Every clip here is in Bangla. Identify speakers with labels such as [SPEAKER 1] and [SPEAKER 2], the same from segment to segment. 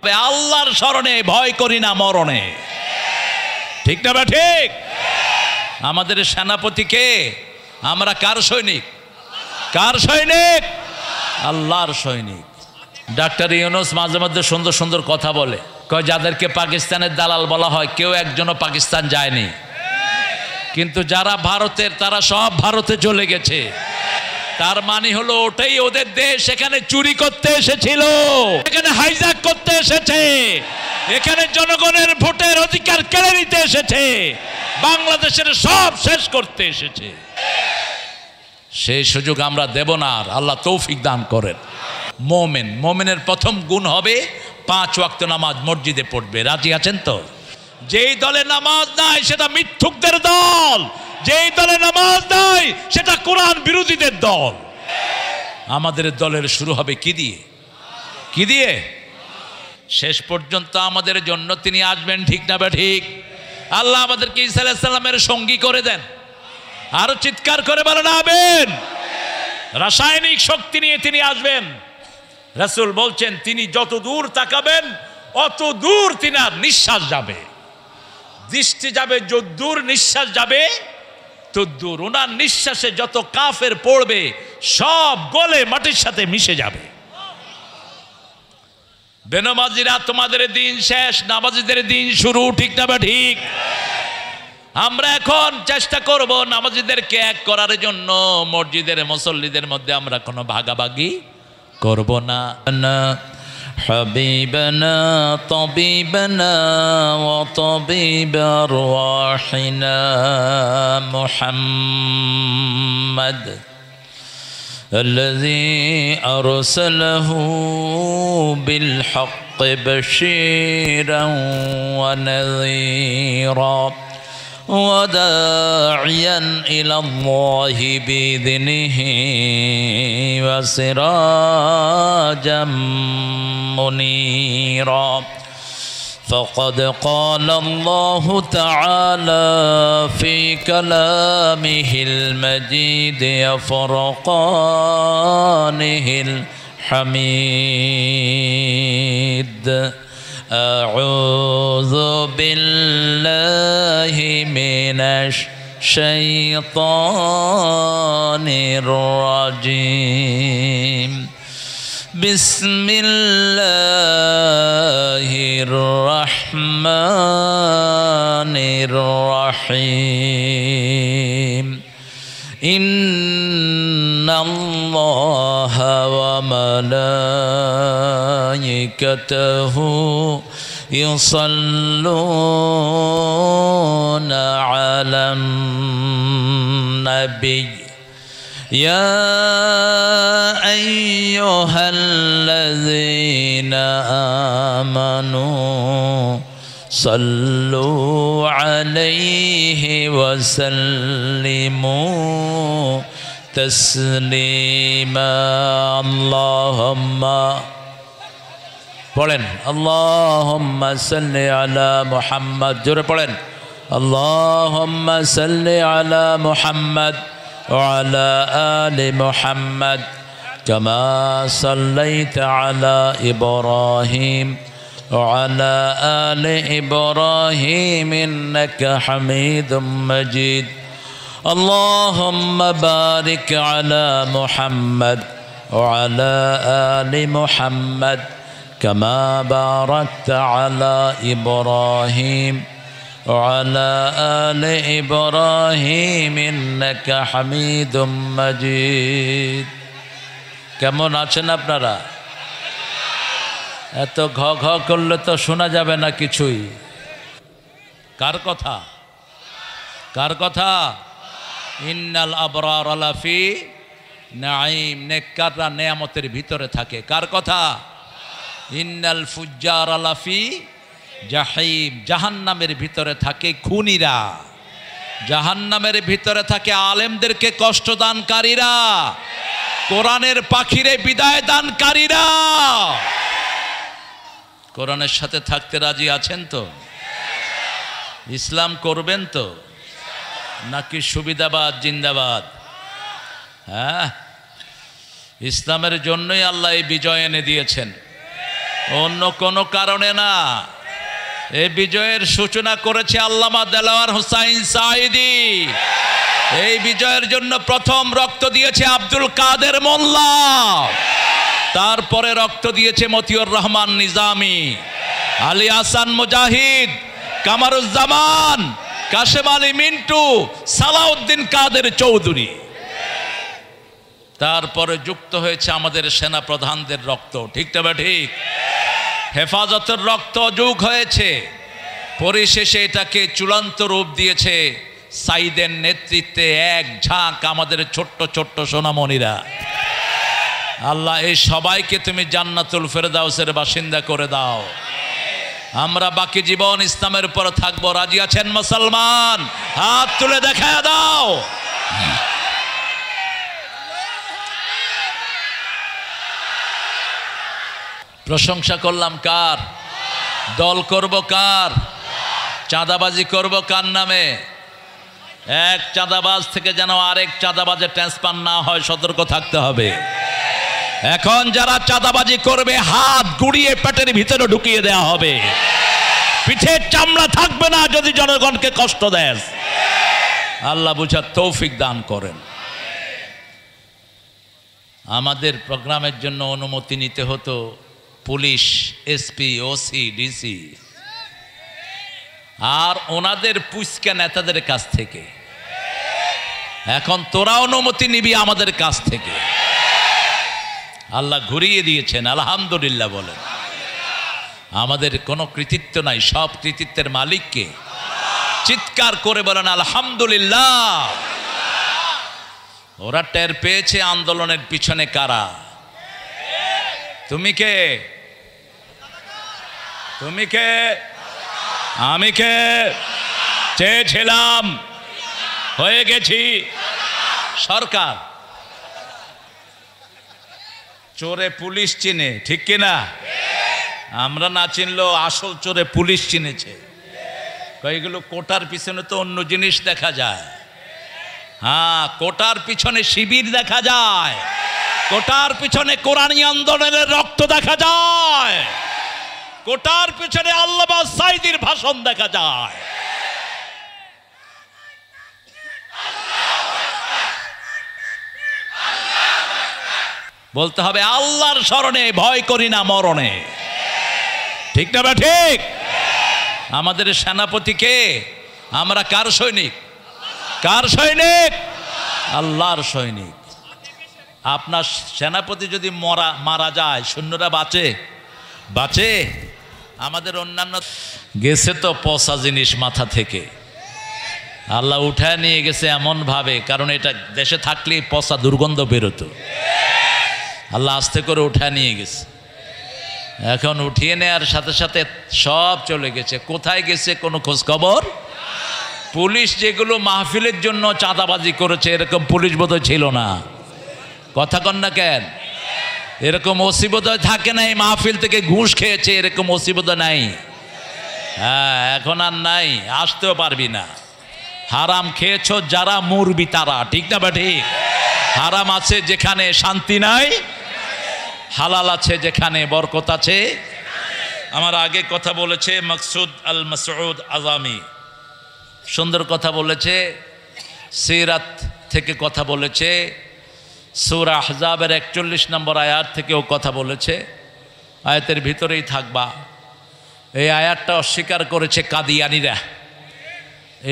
[SPEAKER 1] আল্লাহর স্মরণে, ভয় করি না মরণে। ঠিক না বা ঠিক? আমাদের সেনাপতি কে? আমরা কার সৈনিক? কার সৈনিক? আল্লাহর সৈনিক। ডাক্তার ইউনূস মাঝে মধ্যে সুন্দর সুন্দর কথা বলে, কয় যাদেরকে পাকিস্তানের দালাল বলা হয় কেউ একজনও পাকিস্তান যায়নি, কিন্তু যারা ভারতের তারা সব ভারতে চলে গেছে। তার মানে হলো ওটাই ওদের দেশ, এখানে চুরি করতে এসেছিল, এখানে হাইজ্যাক করতে এসেছে, এখানে জনগণের ভোটের অধিকার কেড়ে নিতে এসেছে, বাংলাদেশের সব শেষ করতে এসেছে। সেই সুযোগ আমরা দেব না। আর আল্লাহ তৌফিক দান করেন। মোমেন, মোমেনের প্রথম গুণ হবে 5 ওয়াক্ত নামাজ মসজিদে পড়বে। রাজি আছেন তো? যেই দলে নামাজ নাই সেটা মিথ্যুকদের দল, যেই দলে নামাজ নাই সেটা কোরআন বিরোধীদের দল। আমাদের দলের শুরু হবে কি দিয়ে? কি দিয়ে? শেষ পর্যন্ত আমাদের জন্য তিনি আসবেন। ঠিক না বা ঠিক? আল্লাহ আমাদেরকে ঈসা আলাইহিস সালামের সঙ্গী করে দেন। আরো চিৎকার করে বলেন আমিন। রাসায়নিক শক্তি নিয়ে তিনি আসবেন। রাসূল বলছেন তিনি যত দূর তাকাবেন অত দূর তিনার নিঃশ্বাস যাবে, দৃষ্টি যাবে যত দূর, নিঃশ্বাস যাবে তত দূর। ওনার নিঃশ্বাসে যত কাফের পড়বে সব গলে মাটির সাথে মিশে যাবে। বেনামাজিরা তোমাদের দিন শেষ, নামাজিদের দিন শুরু। ঠিক না বা ঠিক? আমরা এখন চেষ্টা করব নামাজিদেরকে এক করার জন্য। মসজিদের মুসল্লিদের মধ্যে আমরা কোনো ভাগাভাগি করব না। হাবিবানা তাবিবানা ওয়া তাবিবা আরওয়াহিনা মুহাম্মদ الذي أرسله بالحق بشيرا ونذيرا وداعيا إلى الله بإذنه وسراجا منيرا فقد قال الله تعالى في كلامه المجيد وفرقانه الحميد أعوذ بالله من الشيطان الرجيم بسم الله الرحمن الرحيم إن الله وملائكته يصلون على النبي يا أيها الذين آمنوا صلوا عليه وسلموا تسليما اللهم পড়েন اللهم صل على محمد জোরে পড়েন اللهم صل على محمد وعلى آل محمد كما صليت على إبراهيم وعلى آل إبراهيم إنك حميد مجيد اللهم بارك على محمد وعلى آل محمد كما باركت على إبراهيم وعلى آل إبراهيم إنك حميد مجيد কেমন আছেন আপনারা? এত ঘ ঘ করলে তো শোনা যাবে না কিছুই। কার কথা? কার কথা? ইন্নাল আবরার লাফি নাঈম, নেককাররা নেয়ামতের ভিতরে থাকে। কার কথা? ইন্নাল ফুজ্জার লাফি জাহিম, জাহান্নামের ভিতরে থাকে খুনিরা, জাহান্নামের ভিতরে থাকে আলেমদেরকে কষ্ট দানকারীরা, কোরআনের পাখিরে বিদায় দানকারীরা। কোরআনের সাথে থাকতে রাজি আছেন তো? ইসলাম করবেন তো, নাকি সুবিধাবাদ জিন্দাবাদ? হ্যাঁ, ইসলামের জন্যই আল্লাহ এই বিজয় এনে দিয়েছেন। অন্য কোনো কারণে না। এই বিজয়ের সূচনা করেছে আল্লামা দেলাওয়ার হোসাইন সাঈদী। এই বিজয়ের জন্য প্রথম রক্ত দিয়েছে আব্দুল কাদের মোল্লা, তারপরে রক্ত দিয়েছে মতিউর রহমান নিজামী, আলী হাসান মুজাহিদ, কামারুজ্জামান, কাশেম আলী মিন্টু, সালাউদ্দিন কাদের চৌধুরী। তারপরে যুক্ত হয়েছে আমাদের সেনা প্রধানদের রক্ত, ঠিক না বা ঠিক? হেফাজতের রক্ত যোগ হয়েছে। পরিশেষে এটাকে চূড়ান্ত রূপ দিয়েছে সাইদের নেতৃত্বে এক ঝাঁক আমাদের ছোট্ট ছোট্ট সোনামণিরা। আল্লাহ এই সবাইকে তুমি জান্নাতুল ফেরদাউসের বাসিন্দা করে দাও। আমরা বাকি জীবন ইসলামের উপর থাকবো। রাজি আছেন মুসলমান? হাত তুলে দেখা দাও। প্রশংসা করলাম কার? দল করব কার? চাঁদাবাজি করব কার নামে? এক চাঁদাবাজ থেকে যেন আরেক চাঁদাবাজের ট্রান্সফার না হয়, সতর্ক থাকতে হবে। এখন যারা চাঁদাবাজি করবে হাত গুড়িয়ে পেটের ভিতরে ঢুকিয়ে দেওয়া হবে। পিঠের চামড়া থাকবে না যদি জনগণকে কষ্ট দেয়। আল্লাহ বুঝার তৌফিক দান করেন। আমাদের প্রোগ্রামের জন্য অনুমতি নিতে হতো পুলিশ, এসপি, ওসি, ডিসি আর ওনাদের পুষ্কা নেতাদের কাছ থেকে। এখন তোরা অনুমতি নিবি আমাদের কাছ থেকে। আল্লাহ ঘুরিয়ে দিয়েছেন, আলহামদুলিল্লাহ বলেন। আমাদের কোনো কৃতিত্ব নাই, সব কৃতিত্বের মালিককে। চিৎকার করে বলেন আলহামদুলিল্লাহ। ওরা টের পেয়েছে আন্দোলনের পিছনে কারা। তুমি কে? তুমি কে? আমি কে? চেয়েছিলাম, হয়ে গেছি সরকার। চোরে পুলিশ চিনে, ঠিক কিনা? আমরা না চিনলেও আসল চোরে পুলিশ চিনেছে। এইগুলো কোটার পিছনে তো অন্য জিনিস দেখা যায়। হ্যাঁ, কোটার পিছনে শিবির দেখা যায়, কোটার পিছনে কোরআনী আন্দোলনের রক্ত দেখা যায়, কোটার পিছনে আল্লামা সাঈদীর ভাষণ দেখা যায়। বলতে হবে আল্লাহর শরণে ভয় করি না মরণে, ঠিক না বা ঠিক? আমাদের সেনাপতি কে? আমরা কার সৈনিক? কার সৈনিক? আল্লাহর সৈনিক। আপনার সেনাপতি যদি মারা যায়, সৈন্যরা বাঁচে? বাঁচে? আমাদের অন্যান্য গেছে তো পচা জিনিস মাথা থেকে, আল্লাহ উঠায় নিয়ে গেছে এমন ভাবে, কারণ এটা দেশে থাকলে পচা দুর্গন্ধ বেরোতো। আল্লাহ আস্তে করে উঠায় নিয়ে গেছে। এখন উঠিয়ে নেওয়ার সাথে সাথে সব চলে গেছে। কোথায় গেছে কোনো খোঁজ খবর? পুলিশ যেগুলো মাহফিলের জন্য চাঁদাবাজি করেছে, এরকম পুলিশ বোধহয় ছিল না। কথা কন না কেন? এরকম ওসি বোধহয় থাকে নাই, মাহফিল থেকে ঘুষ খেয়েছে, এরকম ওসি বোধহয় নাই। হ্যাঁ, এখন আর নাই, আসতেও পারবি না। হারাম খেয়েছ যারা মুরবি তারা, ঠিক না বা ঠিক? হারাম আছে যেখানে শান্তি নাই, হালাল আছে যেখানে বরকত আছে। আমার আগে কথা বলেছে মকসুদ আল মাসউদ আজামি, সুন্দর কথা বলেছে। সিরাত থেকে কথা বলেছে, সূরা আহজাবের 41 নম্বর আয়াত থেকেও কথা বলেছে। আয়াতের ভিতরেই থাকবা। এই আয়াতটা অস্বীকার করেছে কাদিয়ানিরা।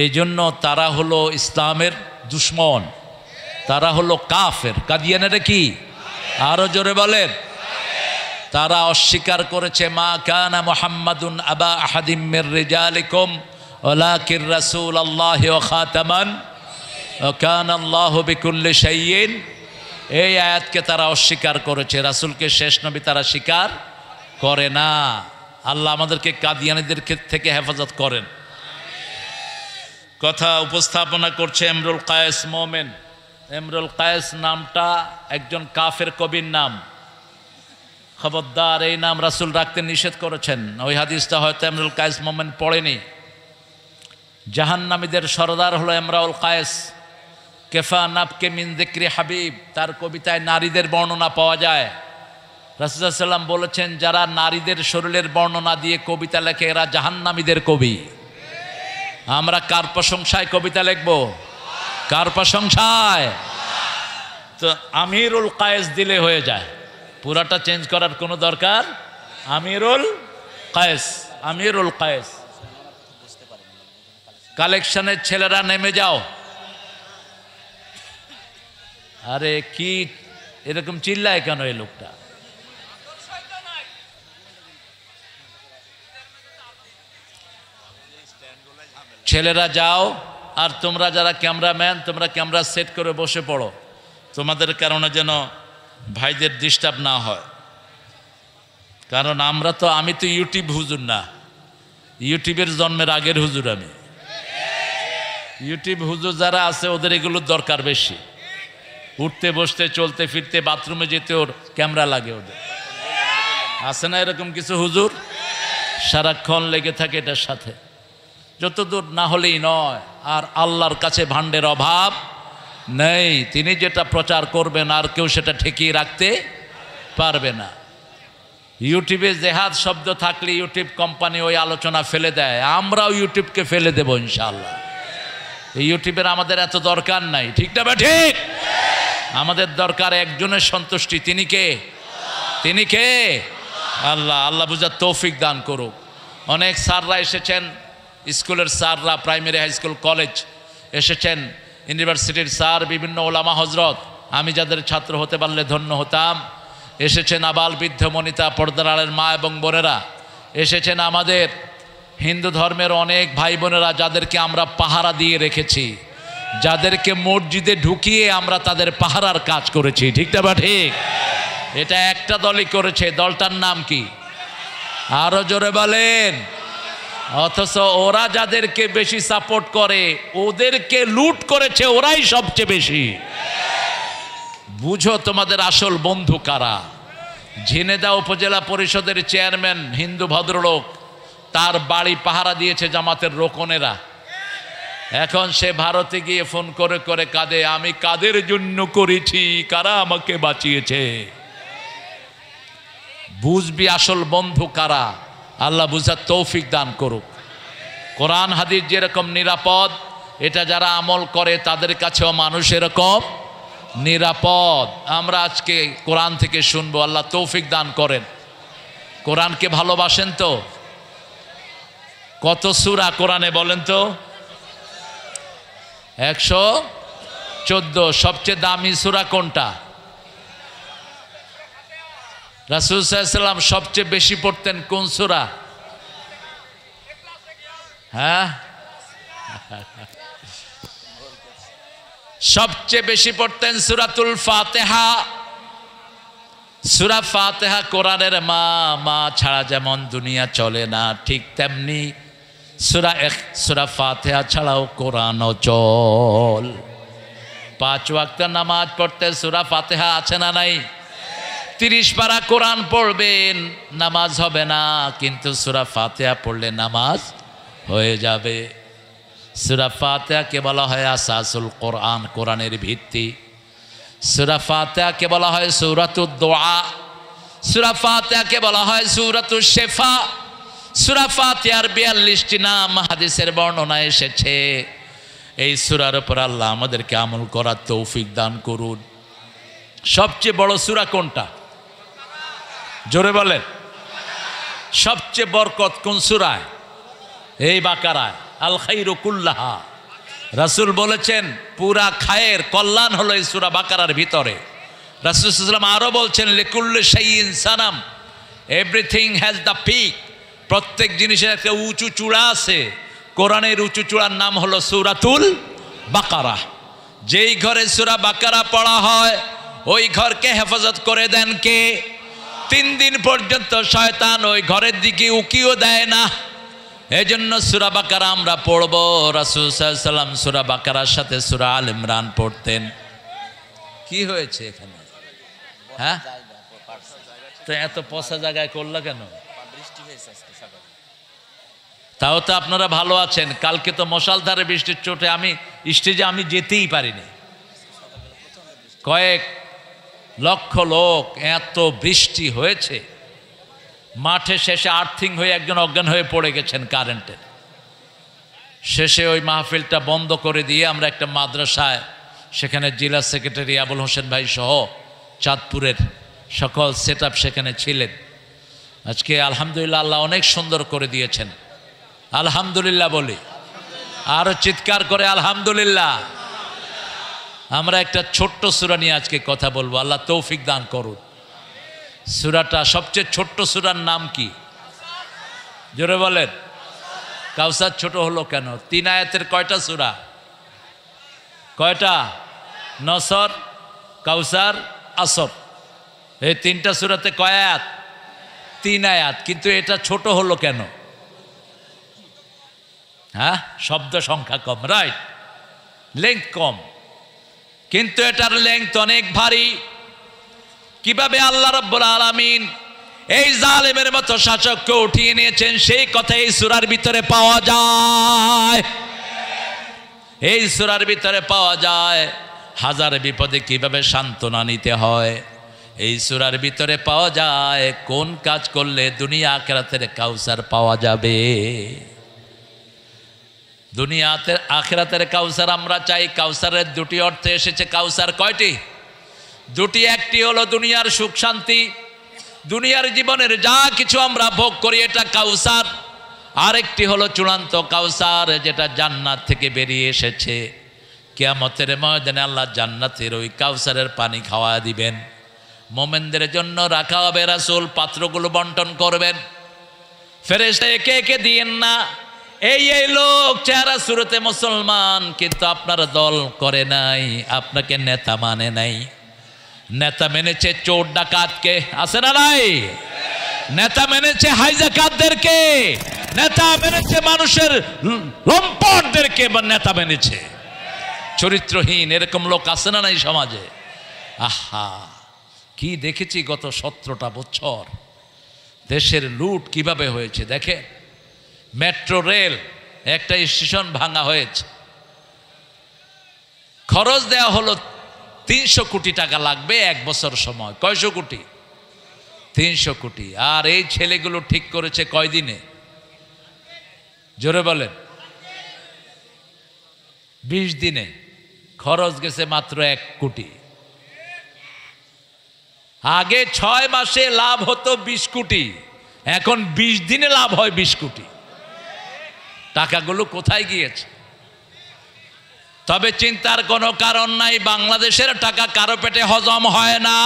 [SPEAKER 1] এই জন্য তারা হলো ইসলামের দুশ্মন, তারা হলো কাফের। কাদিয়ানিরা কি? আরো জোরে বলেন। তারা অস্বীকার করেছে মা কানা মুহাম্মাদুন আবা আহাদিম মির রিজালিকুম ওয়ালাকির রাসূলুল্লাহি ওয়া খাতামান ওয়া কানা আল্লাহু বিকুল্লি শাইইন। এই আয়াতকে তারা অস্বীকার করেছে। রাসূলকে শেষ নবী তারা স্বীকার করে না। আল্লাহ আমাদেরকে কাদিয়ানীদের থেকে হেফাজত করেন। কথা উপস্থাপনা করছে ইমরুল কায়েস মোমেন। ইমরুল কায়েস নামটা একজন কাফের কবির নাম। খবরদার, এই নাম রাসূল রাখতে নিষেধ করেছেন। ওই হাদিসটা হয়তো ইমরুল কায়েস মোমেন পড়েনি। জাহান্নামীদের সরদার হলো ইমরুল কায়েস। কেফা নাবকে মিন যিকরি হাবিব, তার কবিতায় নারীদের বর্ণনা পাওয়া যায়। রাসূল সাল্লাল্লাহু আলাইহি ওয়াসাল্লাম বলেছেন, যারা নারীদের শরীরের বর্ণনা দিয়ে কবিতা লেখে এরা জাহান্নামীদের কবি। আমরা কার প্রশংসায় কবিতা লিখব? কার প্রশংসায়? তো আমিরুল কায়েস দিলে হয়ে যায়, পুরাটা চেঞ্জ করার কোনো দরকার। আমিরুল কায়েস, আমিরুল কায়েস। কালেকশনের ছেলেরা নেমে যাও। আরে কি এরকম চিল্লায় কেন এই লোকটা? ছেলেরা যাও, আর তোমরা যারা ক্যামেরাম্যান তোমরা ক্যামেরা সেট করে বসে পড়ো, তোমাদের কারণে যেন ভাইদের ডিস্টার্ব না হয়। কারণ আমি তো ইউটিউব হুজুর না, ইউটিউবের জন্মের আগের হুজুর আমি। ইউটিউব হুজুর যারা আছে ওদের এগুলোর দরকার বেশি, উঠতে বসতে চলতে ফিরতে বাথরুমে যেতে ওর ক্যামেরা লাগে। ওদের আছে না এরকম কিছু হুজুর, সারাক্ষণ লেগে থাকে এটার সাথে, যতদূর না হলেই নয়। আর আল্লাহর কাছে ভাণ্ডের অভাব নেই, তিনি যেটা প্রচার করবেন আর কেউ সেটা ঠেকিয়ে রাখতে পারবে না। ইউটিউবে জেহাদ শব্দ থাকলে ইউটিউব কোম্পানি ওই আলোচনা ফেলে দেয়, আমরাও ইউটিউবকে ফেলে দেব ইনশাআল্লাহ। এই ইউটিউবের আমাদের এত দরকার নাই, ঠিক না? ঠিক। আমাদের দরকার একজনের সন্তুষ্টি, তিনি কে? তিনি কে? আল্লাহ। আল্লাহ বুঝার তৌফিক দান করুক। অনেক স্যাররা এসেছেন, স্কুলের স্যাররা, প্রাইমারি হাই স্কুল কলেজ এসেছেন, ইউনিভার্সিটির স্যার, বিভিন্ন ওলামা হজরত, আমি যাদের ছাত্র হতে পারলে ধন্য হতাম। এসেছেন আবাল বৃদ্ধ মনিতা, পর্দার আড়ের মা এবং বোনেরা, এসেছেন আমাদের হিন্দু ধর্মের অনেক ভাই বোনেরা যাদেরকে আমরা পাহারা দিয়ে রেখেছি, যাদেরকে মসজিদে ঢুকিয়ে আমরা তাদের পাহারার কাজ করেছি, ঠিক না? ঠিক। এটা একটা দলই করেছে, দলটার নাম কি? আরো জোরে বলেন। অথচ ওরা যাদেরকে বেশি সাপোর্ট করে ওদেরকে লুট করেছে ওরাই সবচেয়ে বেশি। বুঝো তোমাদের আসল বন্ধু কারা। ঝিনেদা উপজেলা পরিষদের চেয়ারম্যান হিন্দু ভদ্রলোক, তার বাড়ি পাহারা দিয়েছে জামাতের রোকনেরা। এখন সে ভারতে গিয়ে ফোন করে করে কাঁদে, আমি কাদের জন্য করেছি, কারা আমাকে বাঁচিয়েছে। বুঝবি আসল বন্ধু কারা। আল্লাহ বুঝার তৌফিক দান করুক। কোরআন হাদিস যেরকম নিরাপদ, এটা যারা আমল করে তাদের কাছেও মানুষ এরকম নিরাপদ। আমরা আজকে কোরআন থেকে শুনবো, আল্লাহ তৌফিক দান করেন। কোরআনকে ভালোবাসেন তো? কত সূরা কোরআনে বলেন তো? 114। সবচেয়ে দামি সূরা কোনটা? রাসূল সাল্লাল্লাহু আলাইহি ওয়াসাল্লাম সবচেয়ে বেশি পড়তেন কোন সূরা? হ্যাঁ, সবচেয়ে বেশি পড়তেন সূরাতুল ফাতিহা। সূরা ফাতিহা কোরআনের মা। মা ছাড়া যেমন দুনিয়া চলে না, ঠিক তেমনি সূরা ফাতিহা ছাড়াও কোরআনও চল। 5 ওয়াক্ত নামাজ পড়তে সূরা ফাতিহা আছে না নাই? 30 পারা কোরআন পড়বেন, নামাজ হবে না, কিন্তু সূরা ফাতিহা পড়লে নামাজ হয়ে যাবে। সূরা ফাতিহাকে বলা হয় আসাসুল কোরআন, কোরআনের ভিত্তি। সূরা ফাতিহাকে বলা হয় সূরাতুদ দুআ। সূরা ফাতিহাকে বলা হয় সূরাতুশ শিফা। সূরা ফাতিহার 42টি নাম হাদিসের বর্ণনা এসেছে। এই সূরার উপর আল্লাহ আমাদেরকে আমল করার তৌফিক দান করুন। সবচেয়ে বড় সূরা কোনটা? জোরে বলেন। সবচেয়ে বরকত কোন সূরায়? এই বাকারায়। আল খাইরু কুল্লাহা। রাসূল বলেছেন পুরা খায়ের কল্যাণ হলো এই সূরা বাকারার ভিতরে। রাসূল সাল্লাল্লাহু আলাইহি ওয়াসাল্লাম আরো বলছেন লিকুল্লি শাইইন Sanam, everything has the peak. প্রত্যেক জিনিসের একটা উঁচু চূড়া আছে। কোরআনের উঁচু চূড়ার নাম হলো সূরাতুল বাকারা। যেই ঘরে সূরা বাকারা পড়া হয় ওই ঘরকে হেফাজত করে দেন কে? 3 দিন পর্যন্ত শয়তান ওই ঘরের দিকে উকিও দেয় না। এজন্য সূরা বাকারা আমরা পড়ব। রাসূল সাল্লাল্লাহু আলাইহি ওয়াসাল্লাম সূরা বাকারার সাথে সূরা আল ইমরান পড়তেন। কি হয়েছে এখানে? হ্যাঁ, তো এত পচা জায়গায় করলা কেন? তাও তো আপনারা ভালো আছেন। কালকে তো মশালধারে বৃষ্টির চোটে আমি স্টেজে যেতেই পারিনি। কয়েক লক্ষ লোক, এত বৃষ্টি হয়েছে, মাঠে শেষে আর্থিং হয়ে একজন অজ্ঞান হয়ে পড়ে গেছেন কারেন্টের। শেষে ওই মাহফিলটা বন্ধ করে দিয়ে আমরা একটা মাদ্রাসায়, সেখানে জেলা সেক্রেটারি আবুল হোসেন ভাই সহ চাঁদপুরের সকল সেট আপ সেখানে ছিলেন। আজকে আলহামদুলিল্লাহ আল্লাহ অনেক সুন্দর করে দিয়েছেন, আলহামদুলিল্লাহ বলি, আরও চিৎকার করে আলহামদুলিল্লাহ। আমরা একটা ছোট্ট সূরা নিয়ে আজকে কথা বলবো, আল্লাহ তৌফিক দান করুন। সূরাটা সবচেয়ে ছোট্ট সূরার নাম কি? জোরে বলেন। কাউসার ছোট হলো কেন? 3 আয়াতের কয়টা সূরা? কয়টা? নসর, কাউসার, আসর, এই 3টা সূরাতে কয় আয়াত? 3 আয়াত। কিন্তু এটা ছোট হলো কেন? হ্যাঁ, শব্দ সংখ্যা কম, রাইট, লেংথ কম, কিন্তু এটার লেংথ অনেক ভারী। কিভাবে আল্লাহ রাব্বুল আলামিন এই জালেমের মতো শাসককে উঠিয়ে নিয়েছেন সেই কথা এই সূরার ভিতরে পাওয়া যায়। এই সূরার ভিতরে পাওয়া যায় হাজার বিপদে কিভাবে সান্ত্বনা নিতে হয়। এই সূরার ভিতরে পাওয়া যায় কোন কাজ করলে দুনিয়া আখিরাতের কাউসার পাওয়া যাবে। দুনিয়াতে আখিরাতের কাউসার আমরা চাই। কাউসারের 2টি অর্থে এসেছে। কাউসার কয়টি? 2টি। একটি হলো দুনিয়ার সুখ শান্তি, দুনিয়ার জীবনের যা কিছু আমরা ভোগ করি এটা কাউসার। আরেকটি হলো চূড়ান্ত কাউসার, যেটা জান্নাত থেকে বেরিয়ে এসেছে। কিয়ামতের ময়দানে আল্লাহ জান্নাতের ওই কাউসারের পানি খাওয়া দিবেন, মোমেনদের জন্য রাখা হবে। রাসূল পাত্রগুলো বন্টন করবেন, ফেরেশতা একে একে দিয়েন না। এই লোক চেহারা সুরতে মুসলমান, কিন্তু আপনার দল করে নাই, আপনাকে নেতা মানে নাই। নেতা মেনেছে চোর ডাকাতকে, আছে না নাই? নেতা মেনেছে হাইজাকাতদেরকে, নেতা মেনেছে মানুষের লম্পটদেরকে, বা নেতা মেনেছে চরিত্রহীন। এরকম লোক আছে না নাই সমাজে? আহা, কি দেখেছি গত 17টা বছর দেশের লুট কিভাবে হয়েছে। দেখে, মেট্রো রেল একটা স্টেশন ভাঙা হয়েছে, খরচ দেওয়া হলো 300 কোটি টাকা লাগবে 1 বছর সময়। কয়শো কোটি? 300 কোটি। আর এই ছেলেগুলো ঠিক করেছে কয়দিনে? জোরে বলেন। 20 দিনে খরচ গেছে মাত্র 1 কোটি। আগে 6 মাসে লাভ হতো 20 কোটি, এখন 20 দিনে লাভ হয় 20 কোটি। টাকাগুলো কোথায় গিয়েছে? তবে চিন্তার কোনো কারণ নাই, বাংলাদেশের টাকা কারো পেটে হজম হয় না।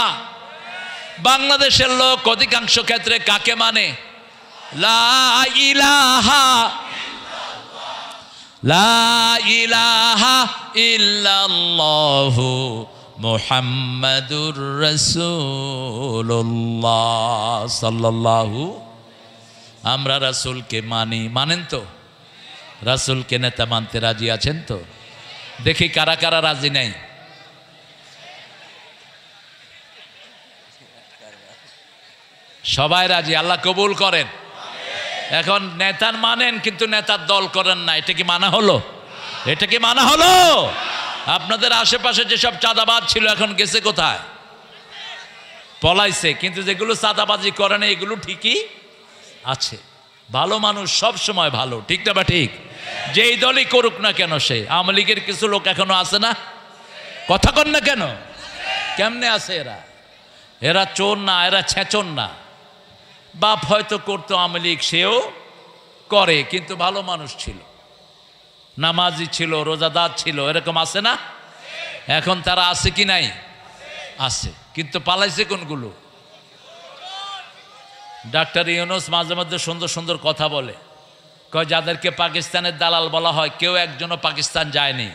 [SPEAKER 1] বাংলাদেশের লোক অধিকাংশ ক্ষেত্রে কাকে মানে? লা ইলাহা ইল্লাল্লাহু মুহাম্মাদুর রাসূলুল্লাহ সাল্লাল্লাহু। আমরা রাসূলকে মানি, মানেন তো? রাসূলকে নেতা মানতে রাজি আছেন তো? দেখি কারা কারা রাজি নাই। সবাই রাজি, আল্লাহ কবুল করেন। এখন নেতার মানেন কিন্তু নেতার দল করেন না, এটা কি মানা হলো? এটা কি মানা হলো? আপনাদের আশেপাশে যেসব চাঁদাবাজ ছিল এখন গেছে কোথায়? পলাইছে। কিন্তু যেগুলো চাঁদাবাজি করে না এগুলো ঠিকই আছে। ভালো মানুষ সব সময় ভালো, ঠিক না বা ঠিক? যেই দলই করুক না কেন, সে আওয়ামী লীগের কিছু লোক এখনো আছে না? কথা কন না কেন? কেমনে আছে এরা? এরা চোর না, এরা ছেচন না। বাপ হয়তো করতো আওয়ামী লীগ, সেও করে, কিন্তু ভালো মানুষ ছিল, নামাজি ছিল, রোজাদার ছিল, এরকম আছে না? এখন তারা আছে কি নাই? আছে। কিন্তু পালাইছে কোনগুলো? ডাক্তার ইউনূস মাঝে মধ্যে সুন্দর সুন্দর কথা বলে, কয় যাদেরকে পাকিস্তানের দালাল বলা হয় কেউ একজনও পাকিস্তান যায়নি,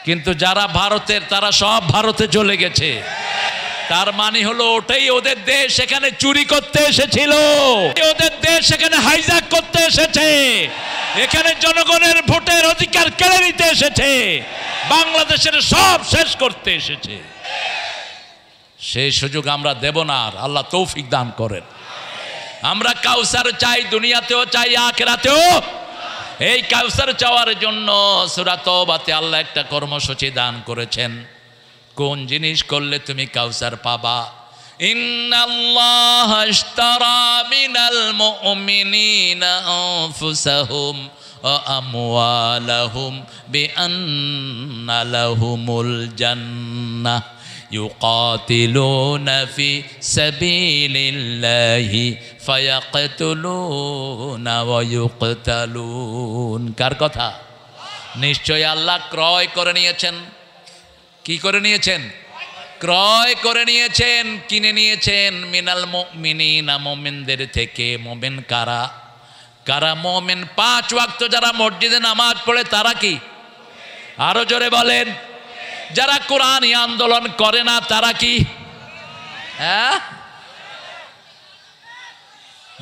[SPEAKER 1] কিন্তু যারা ভারতের তারা সব ভারতে চলে গেছে। তার মানে হলো ওটাই ওদের দেশ, সেখানে চুরি করতে এসেছিল, ওদের দেশ সেখানে হাইজ্যাক করতে এসেছে, এখানে জনগণের ভোটের অধিকার কেড়ে নিতে এসেছে, বাংলাদেশের সব শেষ করতে এসেছে। সেই সুযোগ আমরা দেব না। আর আল্লাহ তৌফিক দান করেন। আমরা কাউসার চাই, দুনিয়াতেও চাই, আখিরাতেও। এই কাউসার চাওয়ার জন্য সূরা তওবাতে আল্লাহ একটা কর্মসূচি দান করেছেন। কোন জিনিস করলে তুমি কাউসার পাবা? ইন্নাল্লাহা আশতারা মিনাল মুমিনিনা আনফুসাহুম ওয়া আমওয়ালাহুম বিআন্না লাহুমুল জান্নাহ ইউকাতিলুনা ফি সাবিলিল্লাহি ফায়াকতুলুনা ওয়া ইউকতালুন। কার কথা? নিশ্চয় আল্লাহ ক্রয় করে নিয়েছেন। কি করে নিয়েছেন? ক্রয় করে নিয়েছেন, কিনে নিয়েছেন। মিনাল মুমিনিনা, মুমিনদের থেকে। মুমিন কারা? কারা মুমিন? 5 ওয়াক্ত যারা মসজিদে নামাজ পড়ে তারা কি? আরো জোরে বলেন। যারা কোরআনী আন্দোলন করে না তারা কি? হ্যাঁ,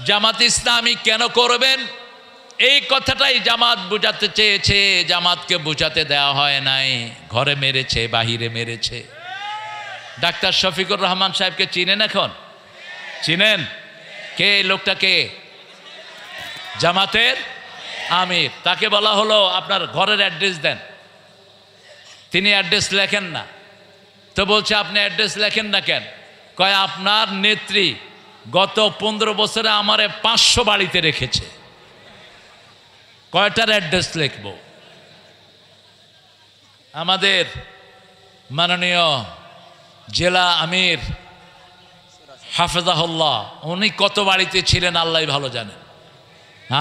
[SPEAKER 1] জামাত ইসলামী কেন করবেন? এই কথাটাই জামাত বুঝাতে চেয়েছে, জামাতকে বুঝাতে দেওয়া হয় নাই। ঘরে মেরেছে, বাহিরে মেরেছে। ডাক্তার শফিকুর রহমান সাহেবকে চিনেন? এখন চিনেন? কে এই লোকটাকে? জামাতের আমির। তাকে বলা হলো আপনার ঘরের অ্যাড্রেস দেন। তিনি অ্যাড্রেস লেখেন না। তো বলছে আপনি অ্যাড্রেস লেখেন না কেন? কয় আপনার নেত্রী গত 15 বছরে আমারে 500 বাড়িতে রেখেছে, কয়টার অ্যাড্রেস লিখব? আমাদের মাননীয় জেলা আমির হাফেজাহুল্লাহ, উনি কত বাড়িতে ছিলেন আল্লাহ ভালো জানেন।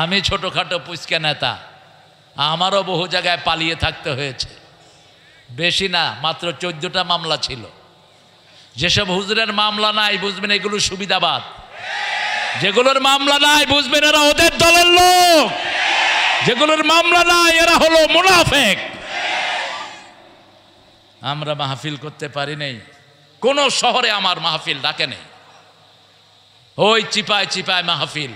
[SPEAKER 1] আমি ছোটোখাটো পুচকা নেতা, আমারও বহু জায়গায় পালিয়ে থাকতে হয়েছে। বেশি না, মাত্র 14টা মামলা ছিল। যেসব হুজুরের মামলা নাই বুঝবেন এগুলো সুবিধাবাদ। যেগুলোর মামলা নাই বুঝবেন এরা ওদের দলের লোক। যেগুলোর মামলা নাই এরা হলো মুনাফিক। আমরা মাহফিল করতে পারি নাই, কোন শহরে আমার মাহফিল ডাকে নেই। ওই চিপায় চিপায় মাহফিল।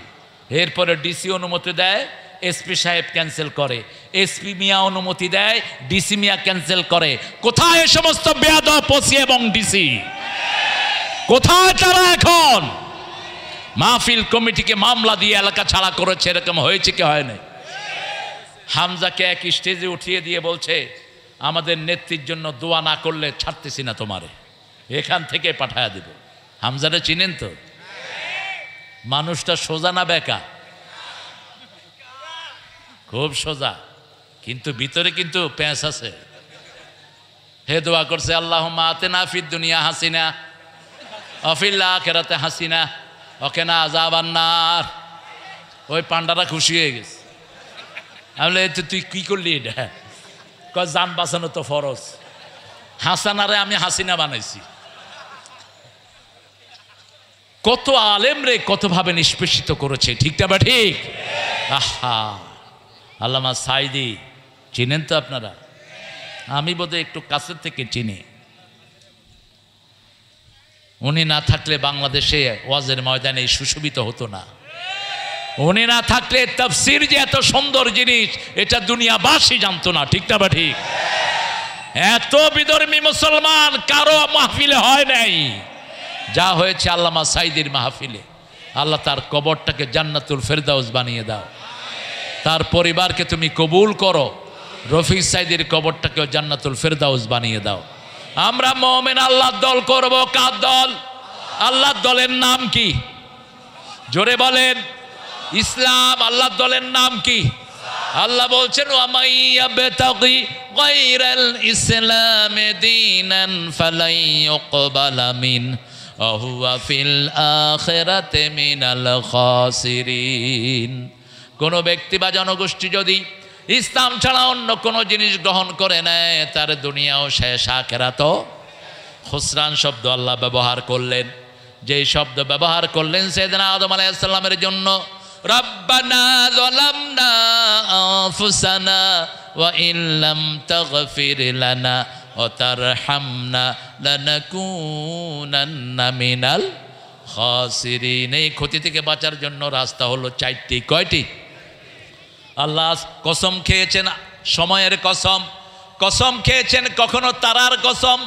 [SPEAKER 1] এরপরে ডিসি অনুমতি দেয়, এসপি সাহেব ক্যান্সেল করে, এসপি মিয়া অনুমতি দেয়, ডিসি মিয়া ক্যান্সেল করে। কোথায় এ সমস্ত বেয়াদব ওসি এবং ডিসি? কোথায় তারা এখন? মাহফিল কমিটিকে মামলা দিয়ে এলাকা ছাড়া করেছে। এরকম হয়েছে কি হয় নাই? হামজাকে এক স্টেজে উঠিয়ে দিয়ে বলছে আমাদের নেত্রীর জন্য দোয়া না করলে ছাড়তেছি না তোমারে, এখান থেকে পাঠায়া দেব। হামজারে চিনেন তো? মানুষটা সোজা না বেকা? খুব সোজা, কিন্তু ভিতরে কিন্তু প্যাঁচ আছে। হে দোয়া করছে আল্লাহুম্মা আতিনা ফিদ দুনিয়া হাসিনা ওয়া ফিল আখিরাতি হাসিনা ওয়া কিনা আযাবান নার। ওই পান্ডারা খুশি হয়ে গেছে। আমি বললাম তুই কি করলি এটা? কয় জান বাঁচানো তো ফরজ। হাসানারে আমি হাসিনা বানাইছি। কত আলেম রে কতভাবে নিষ্পেষিত করেছে, ঠিক না? ঠিক। আহা, আল্লামা সাইদি চিনেন তো আপনারা? আমি বোধহয় একটু কাছের থেকে চিনি। উনি না থাকলে বাংলাদেশে ওয়াজের ময়দানে সুশোভিত হতো না। উনি না থাকলে তাফসীর যে এত সুন্দর জিনিস এটা দুনিয়াবাসী জানতো না, ঠিক না? ঠিক। এত বিধর্মী মুসলমান কারো মাহফিলে হয় নাই যা হয়েছে আল্লামা সাইদির মাহফিলে। আল্লাহ তার কবরটাকে জান্নাতুল ফেরদাউস বানিয়ে দাও। তার পরিবারকে তুমি কবুল করো। রফিক সাইদির কবরটাকেও জান্নাতুল ফেরদাউস বানিয়ে দাও। আমরা মুমিন আল্লাহর দল করব। কার দল? আল্লাহর দলের নাম কি? জোরে বলেন। ইসলাম। আল্লাহর দলের নাম কি? আল্লাহ বলছেন ওয়ামাইয়াবতাগি গায়রাল ইসলামি দীনান ফালাই ইউকবালা মিন ওয়া হুয়া ফিল আখিরাতি মিনাল খাসিরিন। কোনো ব্যক্তি বা জনগোষ্ঠী যদি ইসলাম ছাড়া অন্য কোনো জিনিস গ্রহণ করে নেয় তার দুনিয়াও শেষ, আখিরাতও খুসরান শব্দ আল্লাহ ব্যবহার করলেন। যেই শব্দ ব্যবহার করলেন সাইয়েদনা আদম আলাইহিস সালামের জন্য, রব্বানা যালামনা আনফুসানা ওয়া ইল্লাম তাগফির লানা ওয়া তারহামনা লানাকুনান্না মিনাল খাসিরিন। এই ক্ষতি থেকে বাঁচার জন্য রাস্তা হলো 4টি। কয়টি? আল্লাহ কসম খেয়েছেন, সময়ের কসম, কসম খেয়েছেন কখনো তারার কসম,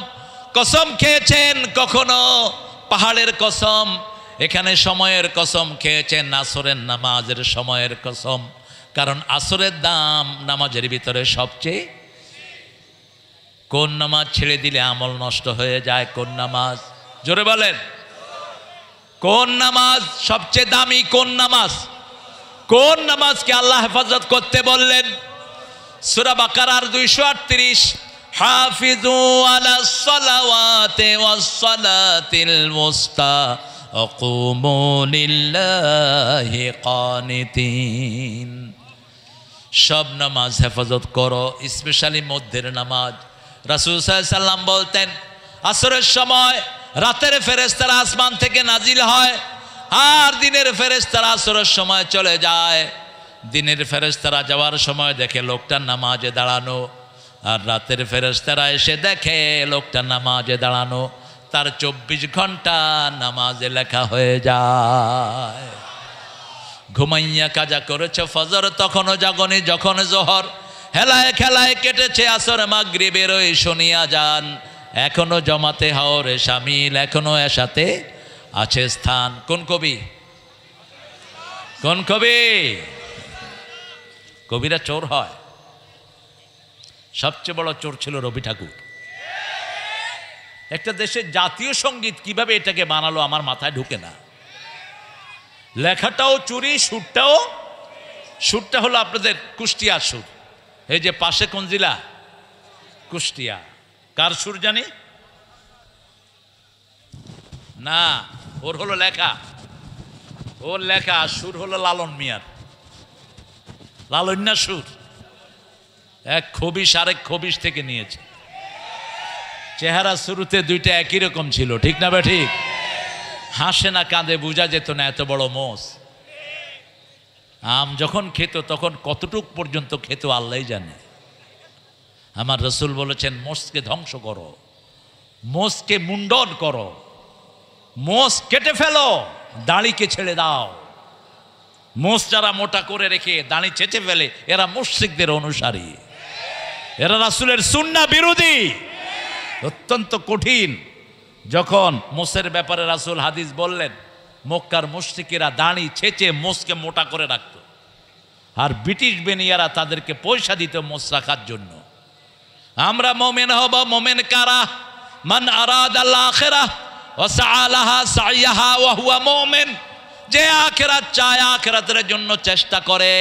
[SPEAKER 1] কসম খেয়েছেন কখনো পাহাড়ের কসম। এখানে সময়ের কসম খেয়েছেন, আসরের নামাজের সময়ের কসম, কারণ আসরের দাম নামাজের ভিতরে সবচেয়ে। কোন নামাজ ছেড়ে দিলে আমল নষ্ট হয়ে যায়? কোন নামাজ? জোরে বলেন, কোন নামাজ সবচেয়ে দামি? কোন নামাজ? কোন নামাজকে আল্লাহ হেফাজত করতে বললেন? সূরা বাকারার 238, হাফিজু আলাস সালাওয়াতি ওয়াস সালাতিল মুস্তা ওয়া কুমু লিল্লাহি কানিতিন। সব নামাজ হেফাজত করো, স্পেশালি মধ্যের নামাজ। রাসূল সাল্লাল্লাহু আলাইহি সাল্লাম বলতেন, আসরের সময় রাতের ফেরেশতারা আসমান থেকে নাজিল হয়, আর দিনের ফেরেশতারা আসরের সময় চলে যায়। দিনের ফেরেশতারা যাওয়ার সময় দেখে লোকটা নামাজে দাঁড়ানো, আর রাতের ফেরেশতারা এসে দেখে লোকটা নামাজে দাঁড়ানো। তার 24 ঘন্টা নামাজে লেখা হয়ে যায়। ঘুমাইয়া কাজা করেছে ফজর, তখনও জাগনি যখন জোহর, হেলায় খেলায় কেটেছে আসর মাগরিবের ওই শুনিয়া যান, এখনো জমাতে হাওরে শামিল, এখনো এসাতে আছে স্থান। কোন কবি? কোন কবি? কবিরা চোর হয়। সবচেয়ে বড় চোর ছিল রবি ঠাকুর। একটা দেশের জাতীয় সঙ্গীত কিভাবে এটাকে বানালো আমার মাথায় ঢুকে না। লেখাটাও চুরি, সুরটা হলো আপনাদের কুষ্টিয়া সুর। এই যে পাশে কোন জেলা? কুষ্টিয়া। কার সুর জানি না, ওর হলো লেখা, ওর লেখা। সুর হলো লালন মিয়ার, লালন্যা সুর। এক খবিশ আরেক খবিশ থেকে নিয়েছে। চেহারা শুরুতে দুইটা একই রকম ছিল, ঠিক না বে ঠিক? হাসে না কাঁদে বোঝা যেত না, এত বড় মোষ। আম যখন খেত তখন কতটুক পর্যন্ত খেত আল্লাহই জানে। আমার রসুল বলেছেন, মোষকে ধ্বংস করো, মোষকে মুন্ডন করো, মোষ কেটে ফেলো, দাড়িকে ছেড়ে দাও। মোষ যারা মোটা করে রেখে দাড়ি চেঁচে ফেলে, এরা মুশরিকদের অনুসারী, এরা রাসূলের সুন্নাহ বিরোধী। অত্যন্ত কঠিন। যখন মোষের ব্যাপারে রাসূল হাদিস বললেন, মক্কার মুশরিকেরা দাড়ি ছেঁচে মোষকে মোটা করে রাখত, আর ব্রিটিশ বেনিয়ারা তাদেরকে পয়সা দিত মোষ রাখার জন্য। আমরা মুমিন হব, মুমিন কারা? মান আরাদাল আখিরাহ ওয়া সাআলাহা সাইয়াহা ওয়া হুয়া মুমিন। যে আখিরাত চায়, আখিরাতের জন্য চেষ্টা করে,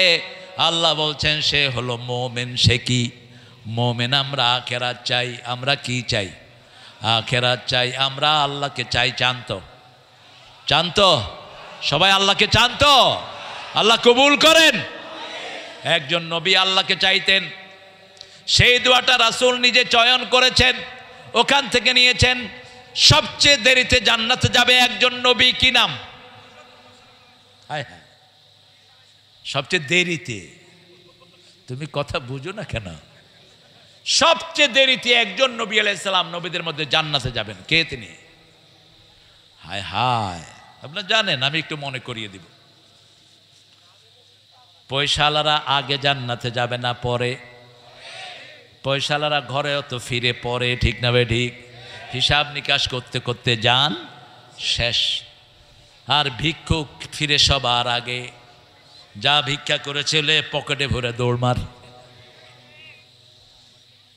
[SPEAKER 1] আল্লাহ বলছেন সে হলো মুমিন। সে কি মুমিন? আমরা আখিরাত চাই। আমরা কি চাই? আখিরাত চাই। আমরা আল্লাহকে চাই। চান্ত সবাই আল্লাহকে চান্ত? আল্লাহ কবুল করেন। একজন নবী আল্লাহকে চাইতেন, সেই দোয়াটা রাসূল নিজে চয়ন করেছেন, ওখান থেকে নিয়েছেন। সবচেয়ে দেরিতে জান্নাতে যাবে একজন নবী, কি নাম? হায় হায়, সবচেয়ে দেরিতে। তুমি কথা বুঝো না কেন? সবচেয়ে দেরিতে একজন নবী আলাইহিস সালাম নবীদের মধ্যে জান্নাতে যাবেন। কে তিনি? হায় হায়, আপনারা জানেন, আমি একটু মনে করিয়ে দিব। পয়সাওয়ালারা আগে জান্নাতে যাবে না পরে? পয়সাওয়ালারা ঘরেও তো ফিরে পরে, ঠিক না বে ঠিক? হিসাব নিকাশ করতে করতে যান শেষ। আর ভিক্ষুক ফিরে সবার আগে। যা ভিক্ষা করেছিল পকেটে ভরে দৌড়মার।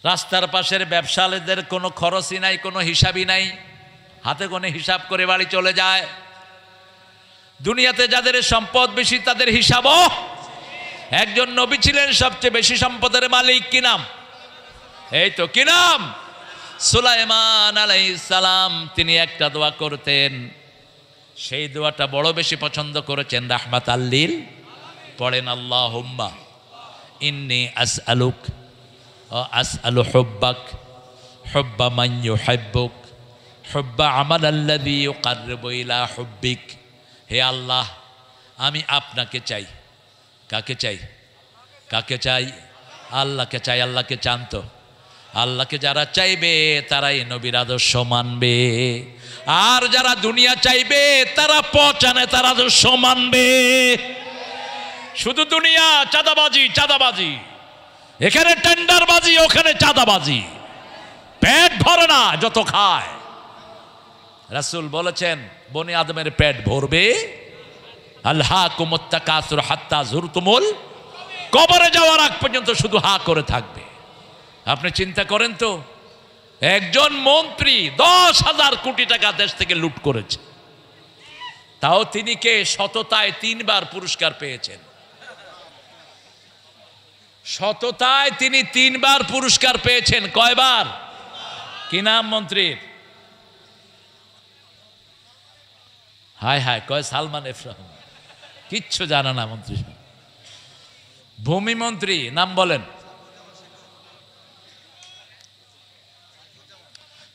[SPEAKER 1] রাস্তার পাশের ব্যবসায়ীদের কোনো খরচই নাই, কোনো হিসাবই নাই, হাতে গোনে হিসাব করে বাড়ি চলে যায়। দুনিয়াতে যাদের সম্পদ বেশি তাদের হিসাবও। একজন নবী ছিলেন সবচেয়ে বেশি সম্পদের মালিক, কি নাম? এই তো, কি নাম? সুলাইমান আলাইহিস সালাম। তিনি একটা দোয়া করতেন, সেই দোয়াটা বড় বেশি পছন্দ করেছেন। রাহমাতাল লিল পড়েন, আল্লাহুম্মা ইন্নী আসআলুক ওয়া আসআলু হুব্বাক হুব্বা মান ইউহিব্বুক হুব্বা আমালাল্লাযী ইউকাররিবু ইলা হুব্বিক। হে আল্লাহ, আমি আপনাকে চাই। কাকে চাই? কাকে চাই? আল্লাহকে চাই। আল্লাহকে চান তো? আল্লাহকে যারা চাইবে তারাই নবীর আদর্শ মানবে, আর যারা দুনিয়া চাইবে তারা পচানে তার আদর্শ মানবে। শুধু দুনিয়া, চাঁদাবাজি, চাঁদাবাজি, এখানে টেন্ডারবাজি, ওখানে চাঁদাবাজি, পেট ভরে না যত খায়। রাসূল বলেছেন, বনি আদমের পেট ভরবে। আলহাকুমুত তাকাসুর হাত্তা যুরতুমুল, কবরে যাওয়ার আগ পর্যন্ত শুধু হা করে থাকবে। আপনি চিন্তা করেন তো, একজন মন্ত্রী 10,000 কোটি টাকা দেশ থেকে লুট করেছে, তাও তিনি কে সততায় 3 বার পুরস্কার পেয়েছেন। সততায় তিনি 3 বার পুরস্কার পেয়েছেন। কয়বার? কি নাম মন্ত্রীর? হায় হায়, কয় সালমান এফ রহমান। কিচ্ছু জানা না মন্ত্রী। ভূমি মন্ত্রী নাম বলেন?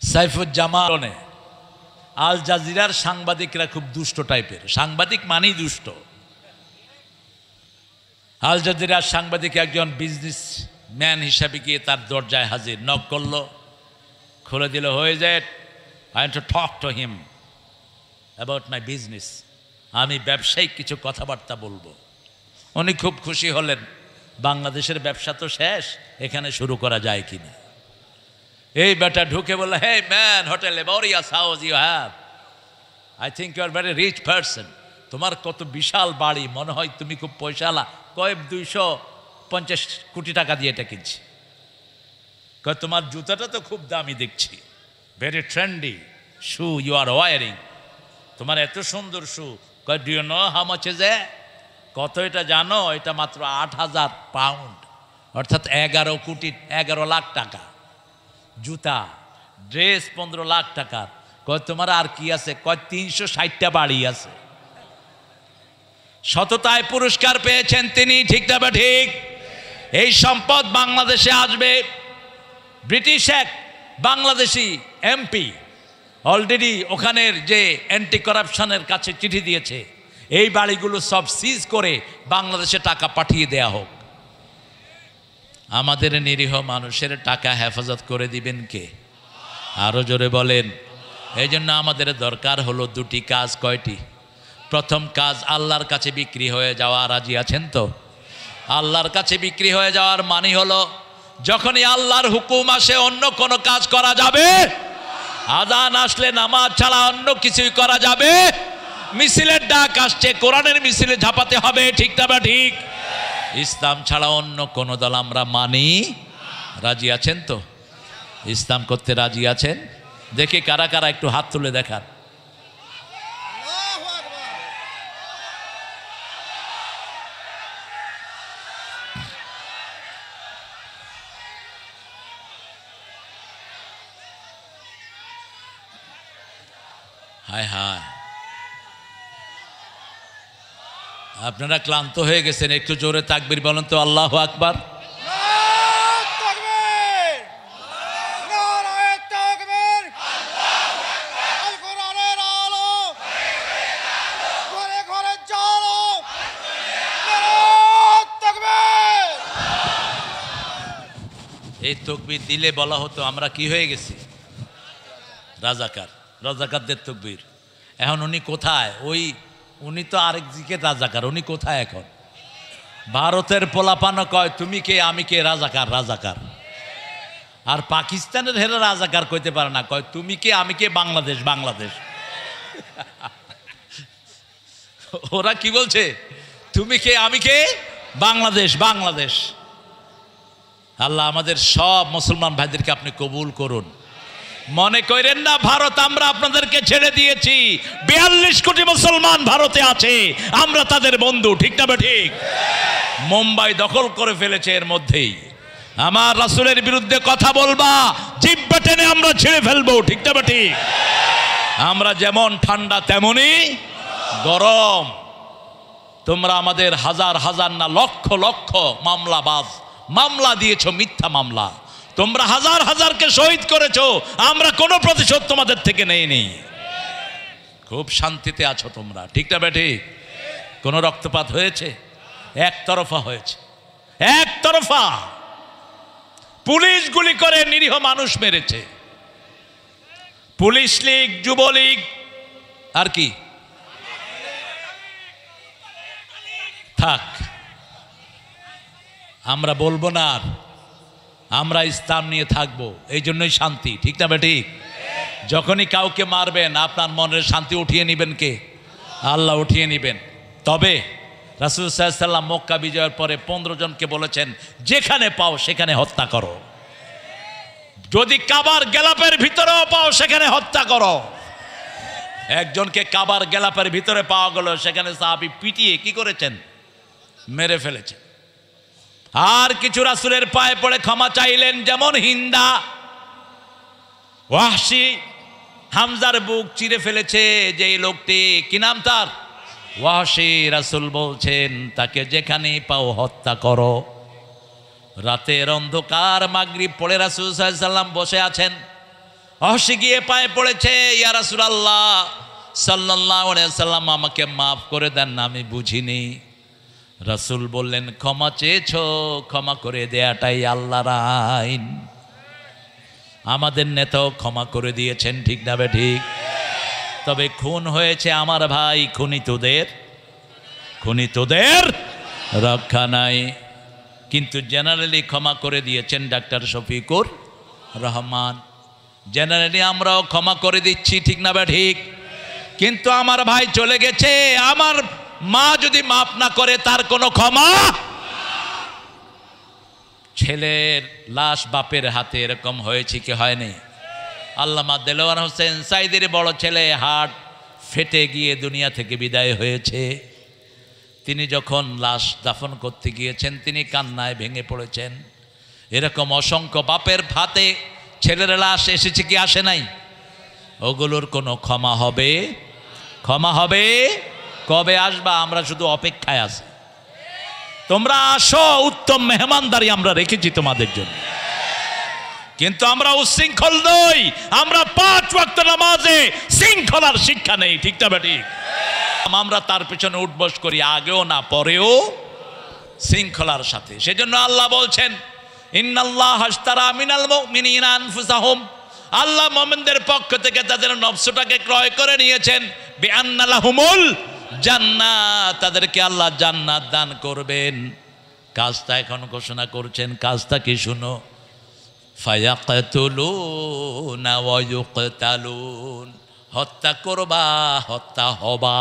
[SPEAKER 1] সাইফুজ্জামান। আল জাজিরার সাংবাদিকরা খুব দুষ্ট টাইপের, সাংবাদিক মানেই দুষ্ট। আল জাজিরার সাংবাদিক একজন বিজনেস ম্যান হিসাবে গিয়ে তার দরজায় হাজির, নক করলো, খুলে দিল, হয়ে যায়, I want to talk to him about my business, আমি ব্যবসায়িক কিছু কথাবার্তা বলবো। উনি খুব খুশি হলেন, বাংলাদেশের ব্যবসা তো শেষ, এখানে শুরু করা যায় কিনা। এই বেটা ঢুকে বলল, hey man, hotel laborious house you have, I think you are very rich person, তোমার কত বিশাল বাড়ি, মনে হয় তুমি খুব পয়সাওয়ালা। কয় 250 কোটি টাকা দিয়ে এটা কিনছি। কয় তোমার জুতাটা তো খুব দামি দেখছি, very trendy shoe you are wearing, তোমার এত সুন্দর শু। কয় do you know how much is a, কত এটা জানো? এটা মাত্র 8,000 পাউন্ড, অর্থাৎ 11 লাখ টাকা। জুতা, ড্রেস 15 লাখ টাকার। কয় তোমার আর কি আছে? কয় 360টা বাড়ি আছে। সততায় পুরস্কার পেয়েছেন তিনি, ঠিক না বা ঠিক? এই সম্পদ বাংলাদেশে আসবে। ব্রিটিশ এক বাংলাদেশি এমপি অলরেডি ওখানের যে অ্যান্টি করাপশনের কাছে চিঠি দিয়েছে, এই বাড়িগুলো সব সিজ করে বাংলাদেশে টাকা পাঠিয়ে দেয়া হোক। আমাদের নিরীহ মানুষের টাকা হেফাজত করে দিবেন কে? আরো জোরে বলেন। এই জন্য আমাদের দরকার হলো 2টি কাজ। কয়টি? প্রথম কাজ, আল্লাহর কাছে বিক্রি হয়ে যাওয়া। রাজি আছেন তো? আল্লাহর কাছে বিক্রি হয়ে যাওয়ার মানে হলো যখনই আল্লাহর হুকুম আসে অন্য কোনো কাজ করা যাবে, আযান আসলে নামাজ ছাড়া অন্য কিছুই করা যাবে, মিছিলের ডাক আসছে কোরআনের মিছিলে ঝাঁপাতে হবে, ঠিক না বা ঠিক? ইসলাম ছাড়া অন্য কোন দল আমরা মানি। রাজি আছেন তো? ইসলাম করতে রাজি আছেন? দেখি কারা কারা, একটু হাত তুলে দেখান। হায় হায়, আপনারা ক্লান্ত হয়ে গেছেন, একটু জোরে তাকবীর বলেন তো। আল্লাহু আকবার। এই তাকবীর দিলে বলা হতো আমরা কি হয়ে গেছি? রাজাকার। রাজাকারদের তাকবীর। এখন উনি কোথায়? উনি তো আরেক দিকে রাজাকার, উনি কোথায় এখন? ভারতের পোলাপানো কয় তুমি কে আমি কে, রাজাকার রাজাকার। আর পাকিস্তানের হেরা রাজাকার কইতে পারে না, কয় তুমি কে আমি কে, বাংলাদেশ বাংলাদেশ। ওরা কি বলছে? তুমি কে আমি কে, বাংলাদেশ বাংলাদেশ। আল্লাহ আমাদের সব মুসলমান ভাইদেরকে আপনি কবুল করুন। মনে করেন না ভারত আমরা আপনাদেরকে ছেড়ে দিয়েছি। 42 কোটি মুসলমান ভারতে আছে, আমরা তাদের বন্ধু, ঠিক না বা ঠিক? মুম্বাই দখল করে ফেলেছে এর মধ্যেই। আমার রাসূলের বিরুদ্ধে কথা বলবা, জিহ্বা টেনে আমরা ছেড়ে ফেলবো, ঠিক না বা ঠিক? আমরা যেমন ঠান্ডা তেমনি গরম। তোমরা আমাদের হাজার হাজার না লক্ষ লক্ষ মামলা দিয়েছো, মিথ্যা মামলা। তোমরা হাজার হাজারকে শহীদ করেছো, আমরা কোনো প্রতিশোধ তোমাদের থেকে নেইনি। খুব শান্তিতে আছো তোমরা, ঠিক না বেটি? কোনো রক্তপাত হয়েছে? একতরফা হয়েছে, একতরফা। পুলিশ গুলি করে নিরীহ মানুষ মেরেছে। পুলিশ লীগ, যুবলীগ, আর কি থাক, আমরা বলবো না আর। আমরা ইসলাম নিয়ে থাকবো, এই জন্যই শান্তি, ঠিক না বেটি? যখনই কাউকে মারবেন আপনার মনের শান্তি উঠিয়ে নেবেন কে? আল্লাহ উঠিয়ে নেবেন। তবে রাসূল সাল্লাল্লাহু আলাইহি ওয়াসাল্লাম মক্কা বিজয়ের পরে 15 জনকে বলেছেন যেখানে পাও সেখানে হত্যা করো। যদি কাবার গেলাপের ভিতরেও পাও সেখানে হত্যা করো। একজনকে কাবার গেলাপের ভিতরে পাওয়া গেল, সেখানে সাহাবী পিটিয়ে কি করেছেন? মেরে ফেলেছেন। আর কিছু রাসূলের পায়ে পড়ে ক্ষমা চাইলেন, যেমন হিন্দা। ওয়াহশী হামজার বুক চিরে ফেলেছে যে লোকটি, কি নাম তার? ওয়াহশী। রাসূল বলছেন তাকে যেখানে পাও হত্যা করো। রাতের অন্ধকার, মাগরিব পড়ে রাসূল সাল্লাল্লাহু আলাইহি ওয়াসাল্লাম বসে আছেন। ওয়াহশী গিয়ে পায়ে পড়েছে, ইয়া রাসূলুল্লাহ সাল্লাল্লাহু আলাইহি ওয়াসাল্লাম, আমাকে মাফ করে দেন, আমি বুঝিনি। রাসূল বললেন, ক্ষমা চেয়েছো, ক্ষমা করে দেয়াটাই আল্লাহর আইন। আমাদের নেতাও ক্ষমা করে দিয়েছেন, ঠিক না বে ঠিক? তবে খুন হয়েছে আমার ভাই, খুনিতদের রক্ষা নাই। কিন্তু জেনারেলি ক্ষমা করে দিয়েছেন ডাক্তার শফিকুর রহমান। জেনারেলি আমরাও ক্ষমা করে দিচ্ছি, ঠিক না বে ঠিক? কিন্তু আমার ভাই চলে গেছে, আমার মা যদি মাফ না করে তার কোনো ক্ষমা। ছেলের লাশ বাপের হাতে এরকম হয়েছে কি হয়নি? আল্লামা দেলোয়ার হোসেন সাইদের বড় ছেলে হার্ট ফেটে গিয়ে দুনিয়া থেকে বিদায় হয়েছে। তিনি যখন লাশ দাফন করতে গিয়েছেন তিনি কান্নায় ভেঙে পড়েছেন। এরকম অসংখ্য বাপের হাতে ছেলের লাশ এসেছে কি আসে নাই? ওগুলোর কোনো ক্ষমা হবে? কবে আসবা? আমরা শুধু অপেক্ষায় আছি। তোমরা আসো, উত্তম মেহমানদারি আমরা রেখেছি তোমাদের জন্য। কিন্তু আমরা উশৃঙ্খল নই, আমরা 5 ওয়াক্ত নামাজে শৃঙ্খলার শিক্ষা নেই, ঠিক না ঠিক? আমরা তার পেছনে উঠবস করি, আগেও না পরেও শৃঙ্খলার সাথে। সেজন্য আল্লাহ বলছেন, ইন্নাল্লাহ আশতারা মিনাল মুমিনিনা আনফুসাহুম, আল্লাহ মুমিনদের পক্ষ থেকে তাদের নফসটাকে ক্রয় করে নিয়েছেন। বিআন্না লাহুমুল জান্নাত, তাদেরকে আল্লাহ জান্নাত দান করবেন। কাজটা এখন ঘোষণা করছেন, কাজটা কি শুনো? ফায়াকতুলুনা ওয়া ইউকতালুন, হত্যা করবা, হত্যা হবা।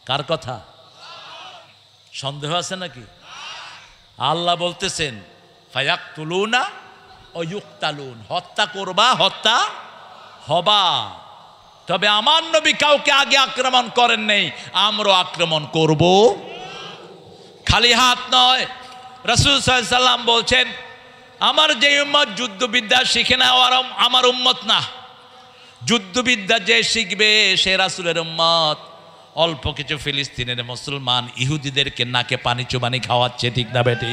[SPEAKER 1] কার কথা? সন্দেহ আছে নাকি? আল্লাহ বলতেছেন ফায়াকতুলুনা ওয়া ইউকতালুন, হত্যা করবা, হত্যা হবা। তবে আমার নবী কাউকে আগে আক্রমণ করেন নেই, আমরাও আক্রমণ করব। খালি হাত নয়, রাসূল সাল্লাল্লাহু আলাইহি ওয়াসাল্লাম বলছেন, আমার যে উম্মত যুদ্ধবিদ্যা শিখে না আমার উম্মত না। যুদ্ধবিদ্যা যে শিখবে সে রাসূলের উম্মত। অল্প কিছু ফিলিস্তিনের মুসলমান ইহুদিদেরকে নাকে পানি চুবানি খাওয়াচ্ছে, ঠিক না বেটি?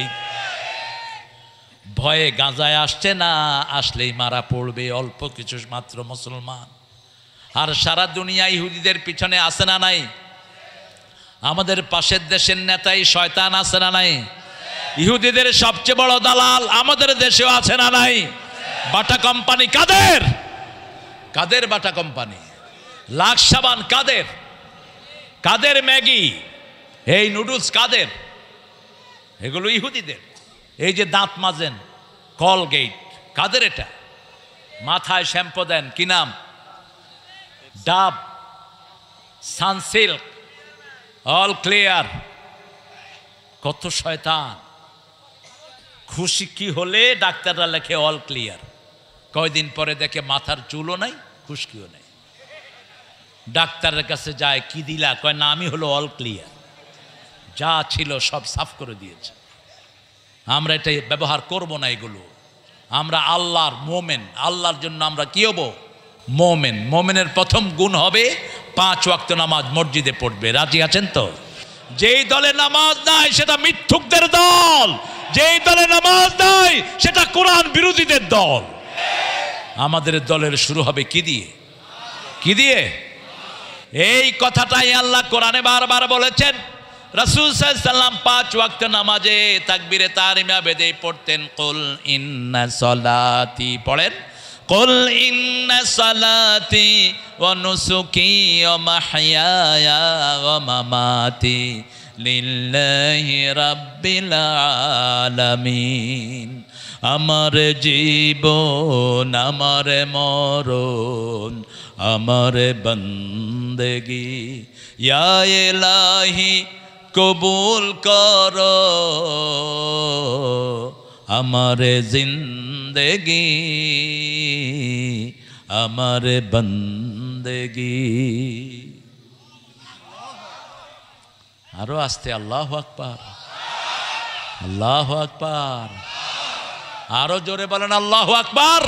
[SPEAKER 1] ভয়ে গাজায় আসছে না, আসলেই মারা পড়বে। অল্প কিছু মাত্র মুসলমান, আর সারা দুনিয়া ইহুদিদের পিছনে আছে না নাই? আমাদের পাশের দেশের নেতাই শয়তান আছে না নাই? ইহুদিদের সবচেয়ে বড় দালাল আমাদের দেশেও আছে না নাই? বাটা কোম্পানি কাদের? Bata company? লাক্স সাবান কাদের? ম্যাগি, এই নুডলস কাদের? এগুলো ইহুদিদের। এই যে দাঁত মাজেন কলগেট, কাদের এটা? মাথায় শ্যাম্পু দেন, কি নাম? ডাব, সানসিল্ক, অল ক্লিয়ার। কত শয়তান! খুশি কি হলে ডাক্তাররা লেখে অল ক্লিয়ার, কয়দিন পরে দেখে মাথার চুলও নাই, খুশকিও নেই। ডাক্তারের কাছে যায়, কি দিলা? কয় না, আমি হলো অল ক্লিয়ার, যা ছিল সব সাফ করে দিয়েছে। আমরা এটা ব্যবহার করব না এগুলো। আমরা আল্লাহর মোমেন, আল্লাহর জন্য আমরা কি হব? মোমেন। মোমেনের প্রথম গুণ হবে 5 ওয়াক্ত নামাজ মসজিদে পড়বে। রাজি আছেন তো? যেই দলে নামাজ নাই সেটা মিথ্যুকদের দল, যেই দলে নামাজ নাই সেটা কোরআন বিরোধীদের দল। আমাদের দলের শুরু হবে কি দিয়ে? এই কথাটাই আল্লাহ কোরআনে বারবার বলেছেন। রাসূল সাল্লাল্লাহু আলাইহি ওয়াসাল্লাম 5 ওয়াক্ত নামাজে তাকবীরে তাহরিমা বেদে পড়তেন, কুল ইন্না সলাতি, পড়েন, কুল ইন্না সালাতি ওয়া নুসুকি ওয়া মাহইয়ায়া ওয়া মামাতি লিল্লাহি রাব্বিল আলামিন। আমার জীবন, আমার মরণ, আমার বন্দেগি ইয়া ইলাহি কবুল করো। আমার জিন্দ বন্দেগি, আমার বন্দেগি। আরো আস্তে, আল্লাহু আকবার, আল্লাহু আকবার। আরো জোরে বলেন আল্লাহু আকবার।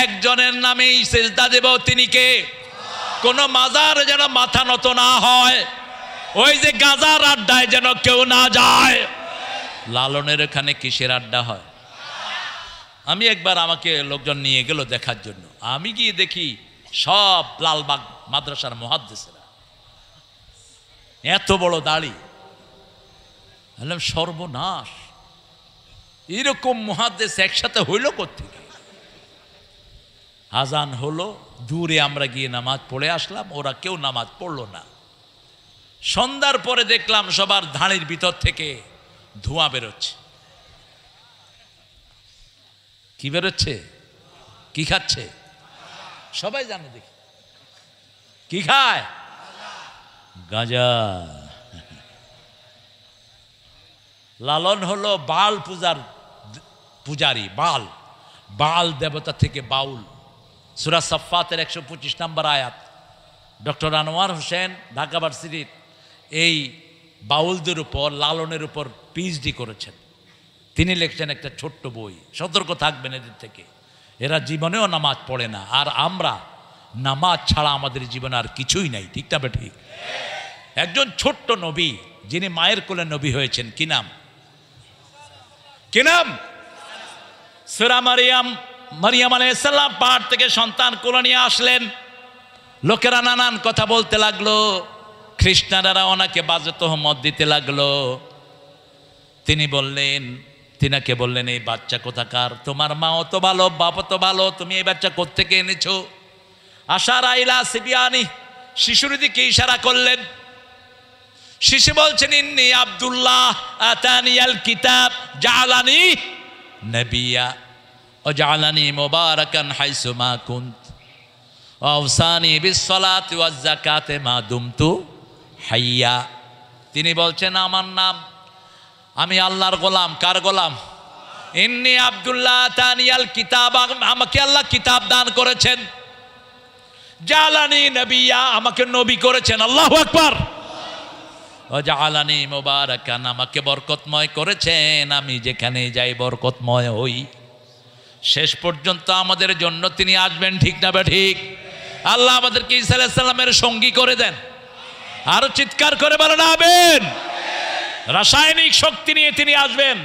[SPEAKER 1] একজনের নামেই সিজদা দেব, তিনি কে? কোন মাজার যেন মাথা নত না হয়, ওই যে গাজার আড্ডায় যেন কেউ না যায়। লালনের এখানে কিসের আড্ডা হয়? আমি একবার, আমাকে লোকজন নিয়ে গেল দেখার জন্য, আমি গিয়ে দেখি সব লালবাগ মাদ্রাসার মুহাদ্দিসরা, এত বড় দাড়ি। বললাম সর্বনাশ, এরকম মুহাদ্দিস একসাথে হইল কোত্থেকে? আজান হলো, দূরে আমরা গিয়ে নামাজ পড়ে আসলাম, ওরা কেউ নামাজ পড়লো না। সন্ধ্যার পরে দেখলাম সবার ধাড়ির ভিতর থেকে ধোঁয়া বেরোচ্ছে। কি বেরোচ্ছে? কি খাচ্ছে? সবাই জানে, দেখি কি খায়? গাঁজা। লালন হলো বাল পূজার পূজারী, বাল, বাল দেবতা থেকে বাউল। সূরা সাফফাতের 125 নম্বর আয়াত। ডক্টর আনোয়ার হোসেন ঢাকা ভার্সিটির এই বাউলদের উপর, লালনের উপর পিএইচডি করেছেন। তিনি লিখছেন একটা ছোট্ট বই, সতর্ক থাকবেন এদের থেকে, এরা জীবনেও নামাজ পড়ে না। আর আমরা নামাজ ছাড়া আমাদের জীবনে আর কিছুই নাই, ঠিক না ঠিক? একজন ছোট্ট নবী, যিনি মায়ের কোলে নবী হয়েছেন, কি নাম? কি নাম? সূরা মারিয়াম। মারিয়াম আলাইহিস সালাম পাহাড় থেকে সন্তান কোলে নিয়ে আসলেন। লোকেরা নানান কথা বলতে লাগলো, খ্রিস্টানেরা ওনাকে বাজে তহমত দিতে লাগলো। তিনি বললেন, তিনাকে বললেন, এই বাচ্চা কোথাকার? তোমার মাও তো ভালো, বাবা তো ভালো, তুমি এই বাচ্চা কোত্থেকে এনেছো? আশারা ইলা সিবিয়ানি, শিশুর দিকে ইশারা করলেন। শিশু বলছেন, ইন্নী আব্দুল্লাহ আতানিয়াল কিতাব জাআলানি নবিয়্যা ওয়া জাআলানি মুবারাকান হাইসু মা কুনত ওয়া আওসানি বিস-সালাতি ওয়াজ-যাকাতি মা দুমতু হাইয়া। তিনি বলছেন, আমার নাম, আমি আল্লাহর গোলাম। কার গোলাম? ইন্নী আব্দুল্লাহ আতানিয়াল কিতাব, আমাকে আল্লাহ কিতাব দান করেছেন। জাআলানি নবিয়্যা, আমাকে নবী করেছেন। আল্লাহু আকবার। ওয়াজআলানি মুবারাকান, আমাকে বরকতময় করেছেন, আমি যেখানে যাই বরকতময় হই। শেষ পর্যন্ত আমাদের জন্য তিনি আসবেন, ঠিক না বা ঠিক? আল্লাহ আমাদেরকে ঈসা আলাইহিস সালামের সঙ্গী করে দেন। আরো চিৎকার করে বলেন আমিন। রাসায়নিক শক্তি নিয়ে তিনি আসবেন।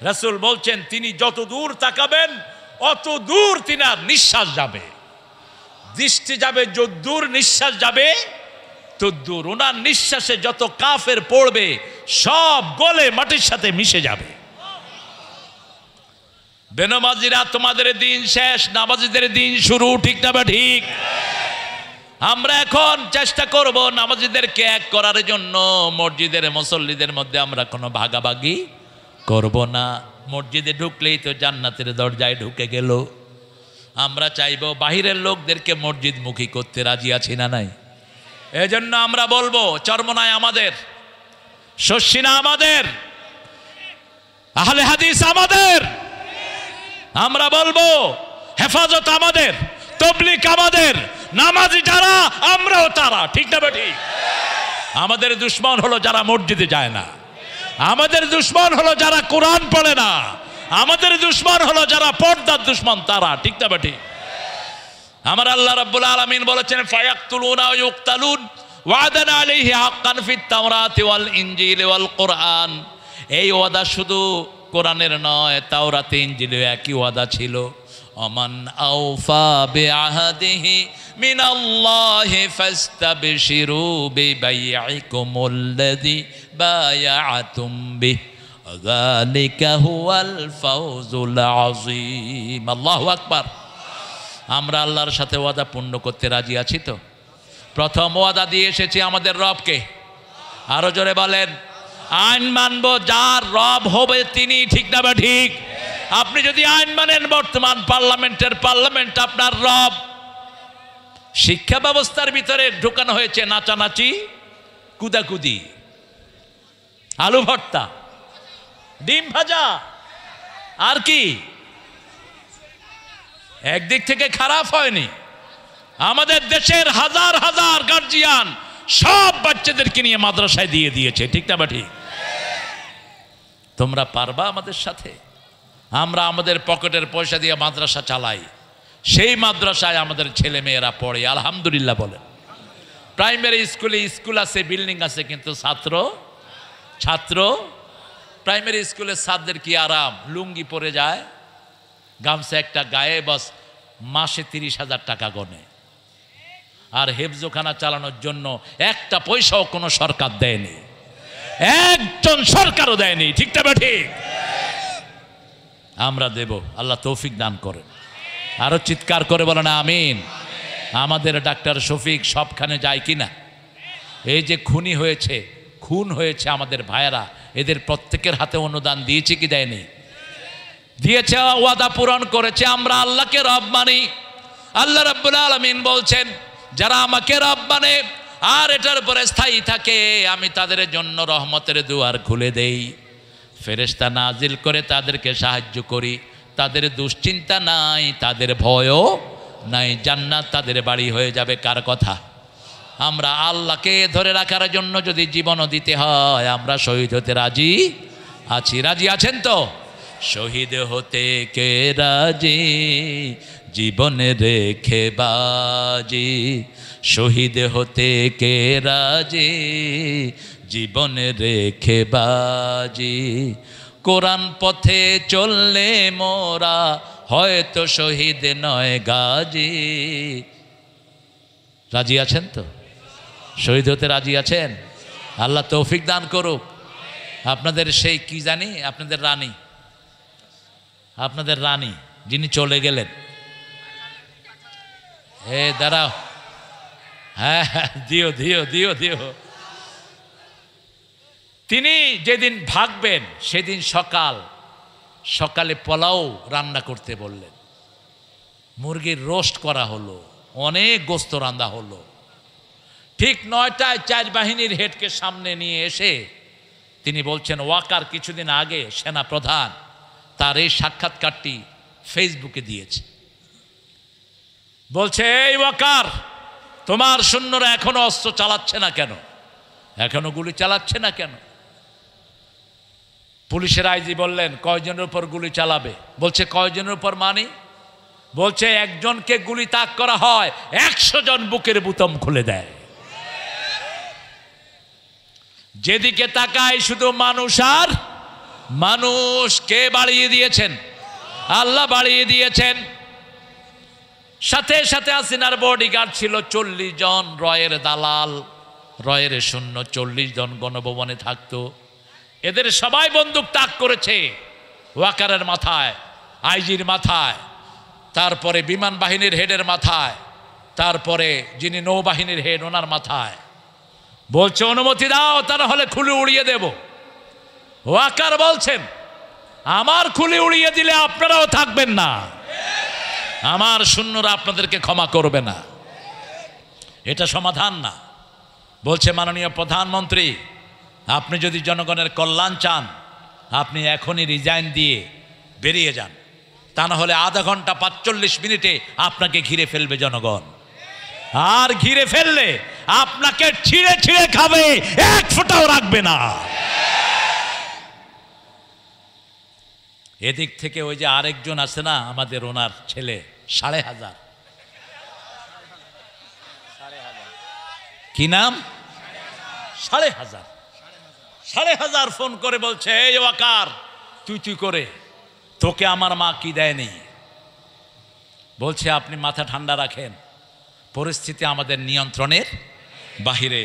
[SPEAKER 1] রাসূল বলছেন, তিনি যত দূর তাকাবেন অত দূর তিনার নিঃশ্বাস যাবে, দৃষ্টি যাবে যদ্দূর, নিঃশ্বাস যাবে তদ্দূর। ওনার নিঃশ্বাসে যত কাফের পড়বে সব গলে মাটির সাথে মিশে যাবে। বেনামাজিরা, তোমাদের দিন শেষ, নামাজিদের দিন শুরু, ঠিক না বা ঠিক? আমরা এখন চেষ্টা করব নামাজিদেরকে এক করার জন্য। মসজিদের মুসল্লিদের মধ্যে আমরা কোনো ভাগাভাগি করব না। মসজিদে ঢুকলেই তো জান্নাতের দরজায় ঢুকে গেল। আমরা চাইব বাহিরের লোকদেরকে মসজিদমুখী করতে, রাজি আছি না নাই? এজন্য আমরা বলবো, চরমনায় আমাদের, শস্যিনা আমাদের, আহলে হাদিস আমাদের। আমরা বলবো হেফাজত আমাদের, তাবলীগ আমাদের, নামাজি যারা আমরাও তারা, ঠিক না ঠিক? আমাদের দুশমন হলো যারা মসজিদে যায় না, আমাদের দুশমন হলো যারা কোরআন পড়ে না, আমাদের দুশমন হলো যারা পর্দার দুশমন, তারা, ঠিক না ঠিক? আমার আল্লাহ রাব্বুল আলামিন বলেছেন, ফায়াকতুলুনা ওয়া ইউকতালুন ওয়াদান আলাইহি হাক্কান ফিত তাওরাতি ওয়াল ইনজিল ওয়াল কোরআন। এই ওয়াদা শুধু কোরআনের নয়, তাওরাতে ইনজিলে একই ওয়াদা ছিল। ওমান আওফা বিআহদিহি মিনাল্লাহি ফাস্তাবশিরু বিবাইইকুমুল্লাযী বায়াআতুম বিহি যালিকা হুয়াল ফাওজুল আযীম। আল্লাহু আকবার। আমরা আল্লাহর সাথে ওয়াদা পূর্ণ করতে রাজি আছি তো? প্রথম ওয়াদা দিয়ে এসেছি আমাদের রবকে। আরো জোরে বলেন, আইন মানবো, যার রব হবে তিনি, ঠিক না বা ঠিক? আপনি যদি আইন মানেন, বর্তমান পার্লামেন্ট আপনার রব। শিক্ষা ব্যবস্থার ভিতরে ঢোকানো হয়েছে নাচানাচি, কুদাকুদি, আলু ভর্তা, ডিম ভাজা, আর কি একদিক থেকে খারাপ হয়নি, আমাদের দেশের হাজার হাজার গার্জিয়ান সব বাচ্চাদেরকে নিয়ে মাদ্রাসায় দিয়ে দিয়েছে, ঠিক না ঠিক? তোমরা পারবা আমাদের সাথে? আমরা আমাদের পকেটের পয়সা দিয়ে মাদ্রাসা চালাই, সেই মাদ্রাসায় আমাদের ছেলে মেয়েরা পড়ে, আলহামদুলিল্লাহ বলেন। প্রাইমারি স্কুল আছে, বিল্ডিং আছে, কিন্তু ছাত্র প্রাইমারি স্কুলের ছাত্রদের কি আরাম, লুঙ্গি পরে যায়, গামছা একটা গায়ে, বাস মাসে 30,000 টাকা গনে। আর হেফজোখানা চালানোর জন্য একটা পয়সাও কোনো সরকার দেয়নি, একজন সরকারও দেয়নি, ঠিক না ঠিক? আমরা দেব, আল্লাহ তৌফিক দান করেন। আরো চিৎকার করে বলেন আমিন। আমাদের ডাক্তার শফিক সবখানে যায় কিনা? এই যে খুন হয়েছে আমাদের ভাইয়েরা, এদের প্রত্যেকের হাতে অনুদান দিয়েছে কি দেয়নি? দিয়েছে, ওয়াদা পূরণ করেছে। আমরা আল্লাহকে রব মানি। আল্লাহ রাব্বুল আলামিন বলছেন, যারা আমাকে রব মানে আর এটার উপরে স্থায়ী থাকে, আমি তাদের জন্য রহমতের দুয়ার খুলে দেই, ফেরেশতা নাজিল করে তাদেরকে সাহায্য করি, তাদের দুশ্চিন্তা নাই, তাদের ভয়ও নাই, জান্নাত তাদের বাড়ি হয়ে যাবে। কার কথা? আমরা আল্লাহকে ধরে রাখার জন্য যদি জীবনও দিতে হয়, আমরা শহীদ হতে রাজি আছি। রাজি আছেন তো? শহীদ হতে কে রাজি, জীবন রেখে বাজি, শহীদ হতে কে রাজি, জীবন রেখে বাজি, কোরআন পথে চললে মোরা হয়তো শহীদ নয় গাজী। রাজি আছেন তো? শহীদ হতে রাজি আছেন? আল্লাহ তৌফিক দান করুক। আপনাদের সেই কি জানি, আপনাদের রানী যিনি চলে গেলেন, দাঁড়াও, হ্যাঁ দিও দিও দিও দিও। তিনি যেদিন ভাগবেন সেদিন সকালে পোলাও রান্না করতে বললেন, মুরগির রোস্ট করা হলো, অনেক গোস্ত রান্না হলো। ঠিক 9টায় 4 বাহিনীর হেডকে সামনে নিয়ে এসে তিনি বলছেন, ওয়াকার কিছুদিন আগে সেনা প্রধান তার এই সাক্ষাৎকারটি ফেসবুকে দিয়েছে। বলছে, এই ওয়াকার, তোমার সৈন্যরা এখনো অস্ত্র চালাচ্ছে না কেন, এখনো গুলি চালাচ্ছে না কেন? পুলিশের আইজি বললেন, কয়জনের উপর গুলি চালাবে? বলছে, কয়জনের উপর মানি? বলছে, একজনকে গুলি তাক করা হয়, 100 জন বুকের বুতাম খুলে দেয়। যেদিকে তাকায় শুধু মানুষ আর মানুষ। কে বাড়িয়ে দিয়েছেন? আল্লাহ বাড়িয়ে দিয়েছেন। সাথে সাথে হাসিনার বডিগার্ড ছিল 40 জন, রয়ের দালাল, রয়ের সৈন্য 40 জন গণভবনে থাকতো। এদের সবাই বন্দুক তাক করেছে ওয়াকারের মাথায়, আইজির মাথায়, তারপরে বিমান বাহিনীর হেডের মাথায়, তারপরে যিনি নৌবাহিনীর হেড ওনার মাথায়। বলছে, অনুমতি দাও, তা না হলে খুলে উড়িয়ে দেব। ওয়াকার বলছেন, আমার খুলে উড়িয়ে দিলে আপনারাও থাকবেন না, আমার সৈন্যরা আপনাদেরকে ক্ষমা করবে না। এটা সমাধান না। বলছে, মাননীয় প্রধানমন্ত্রী, আপনি যদি জনগণের কল্যাণ চান, আপনি এখনই রিজাইন দিয়ে বেরিয়ে যান, তা না হলে আধা ঘন্টা 45 মিনিটে আপনাকে ঘিরে ফেলবে জনগণ। আর ঘিরে ফেললে আপনাকে ছিঁড়ে ছিঁড়ে খাবে, এক ফোঁটাও রাখবে না। এদিক থেকে ওই যে আরেকজন আছে না, আমাদের ওনার ছেলে, 5,500, কি নাম? 5,500 ফোন করে বলছে, এই ওয়াকার, তুই করে, তোকে আমার মা কি দেয়নি? বলছে, আপনি মাথা ঠান্ডা রাখেন, পরিস্থিতি আমাদের নিয়ন্ত্রণের বাহিরে।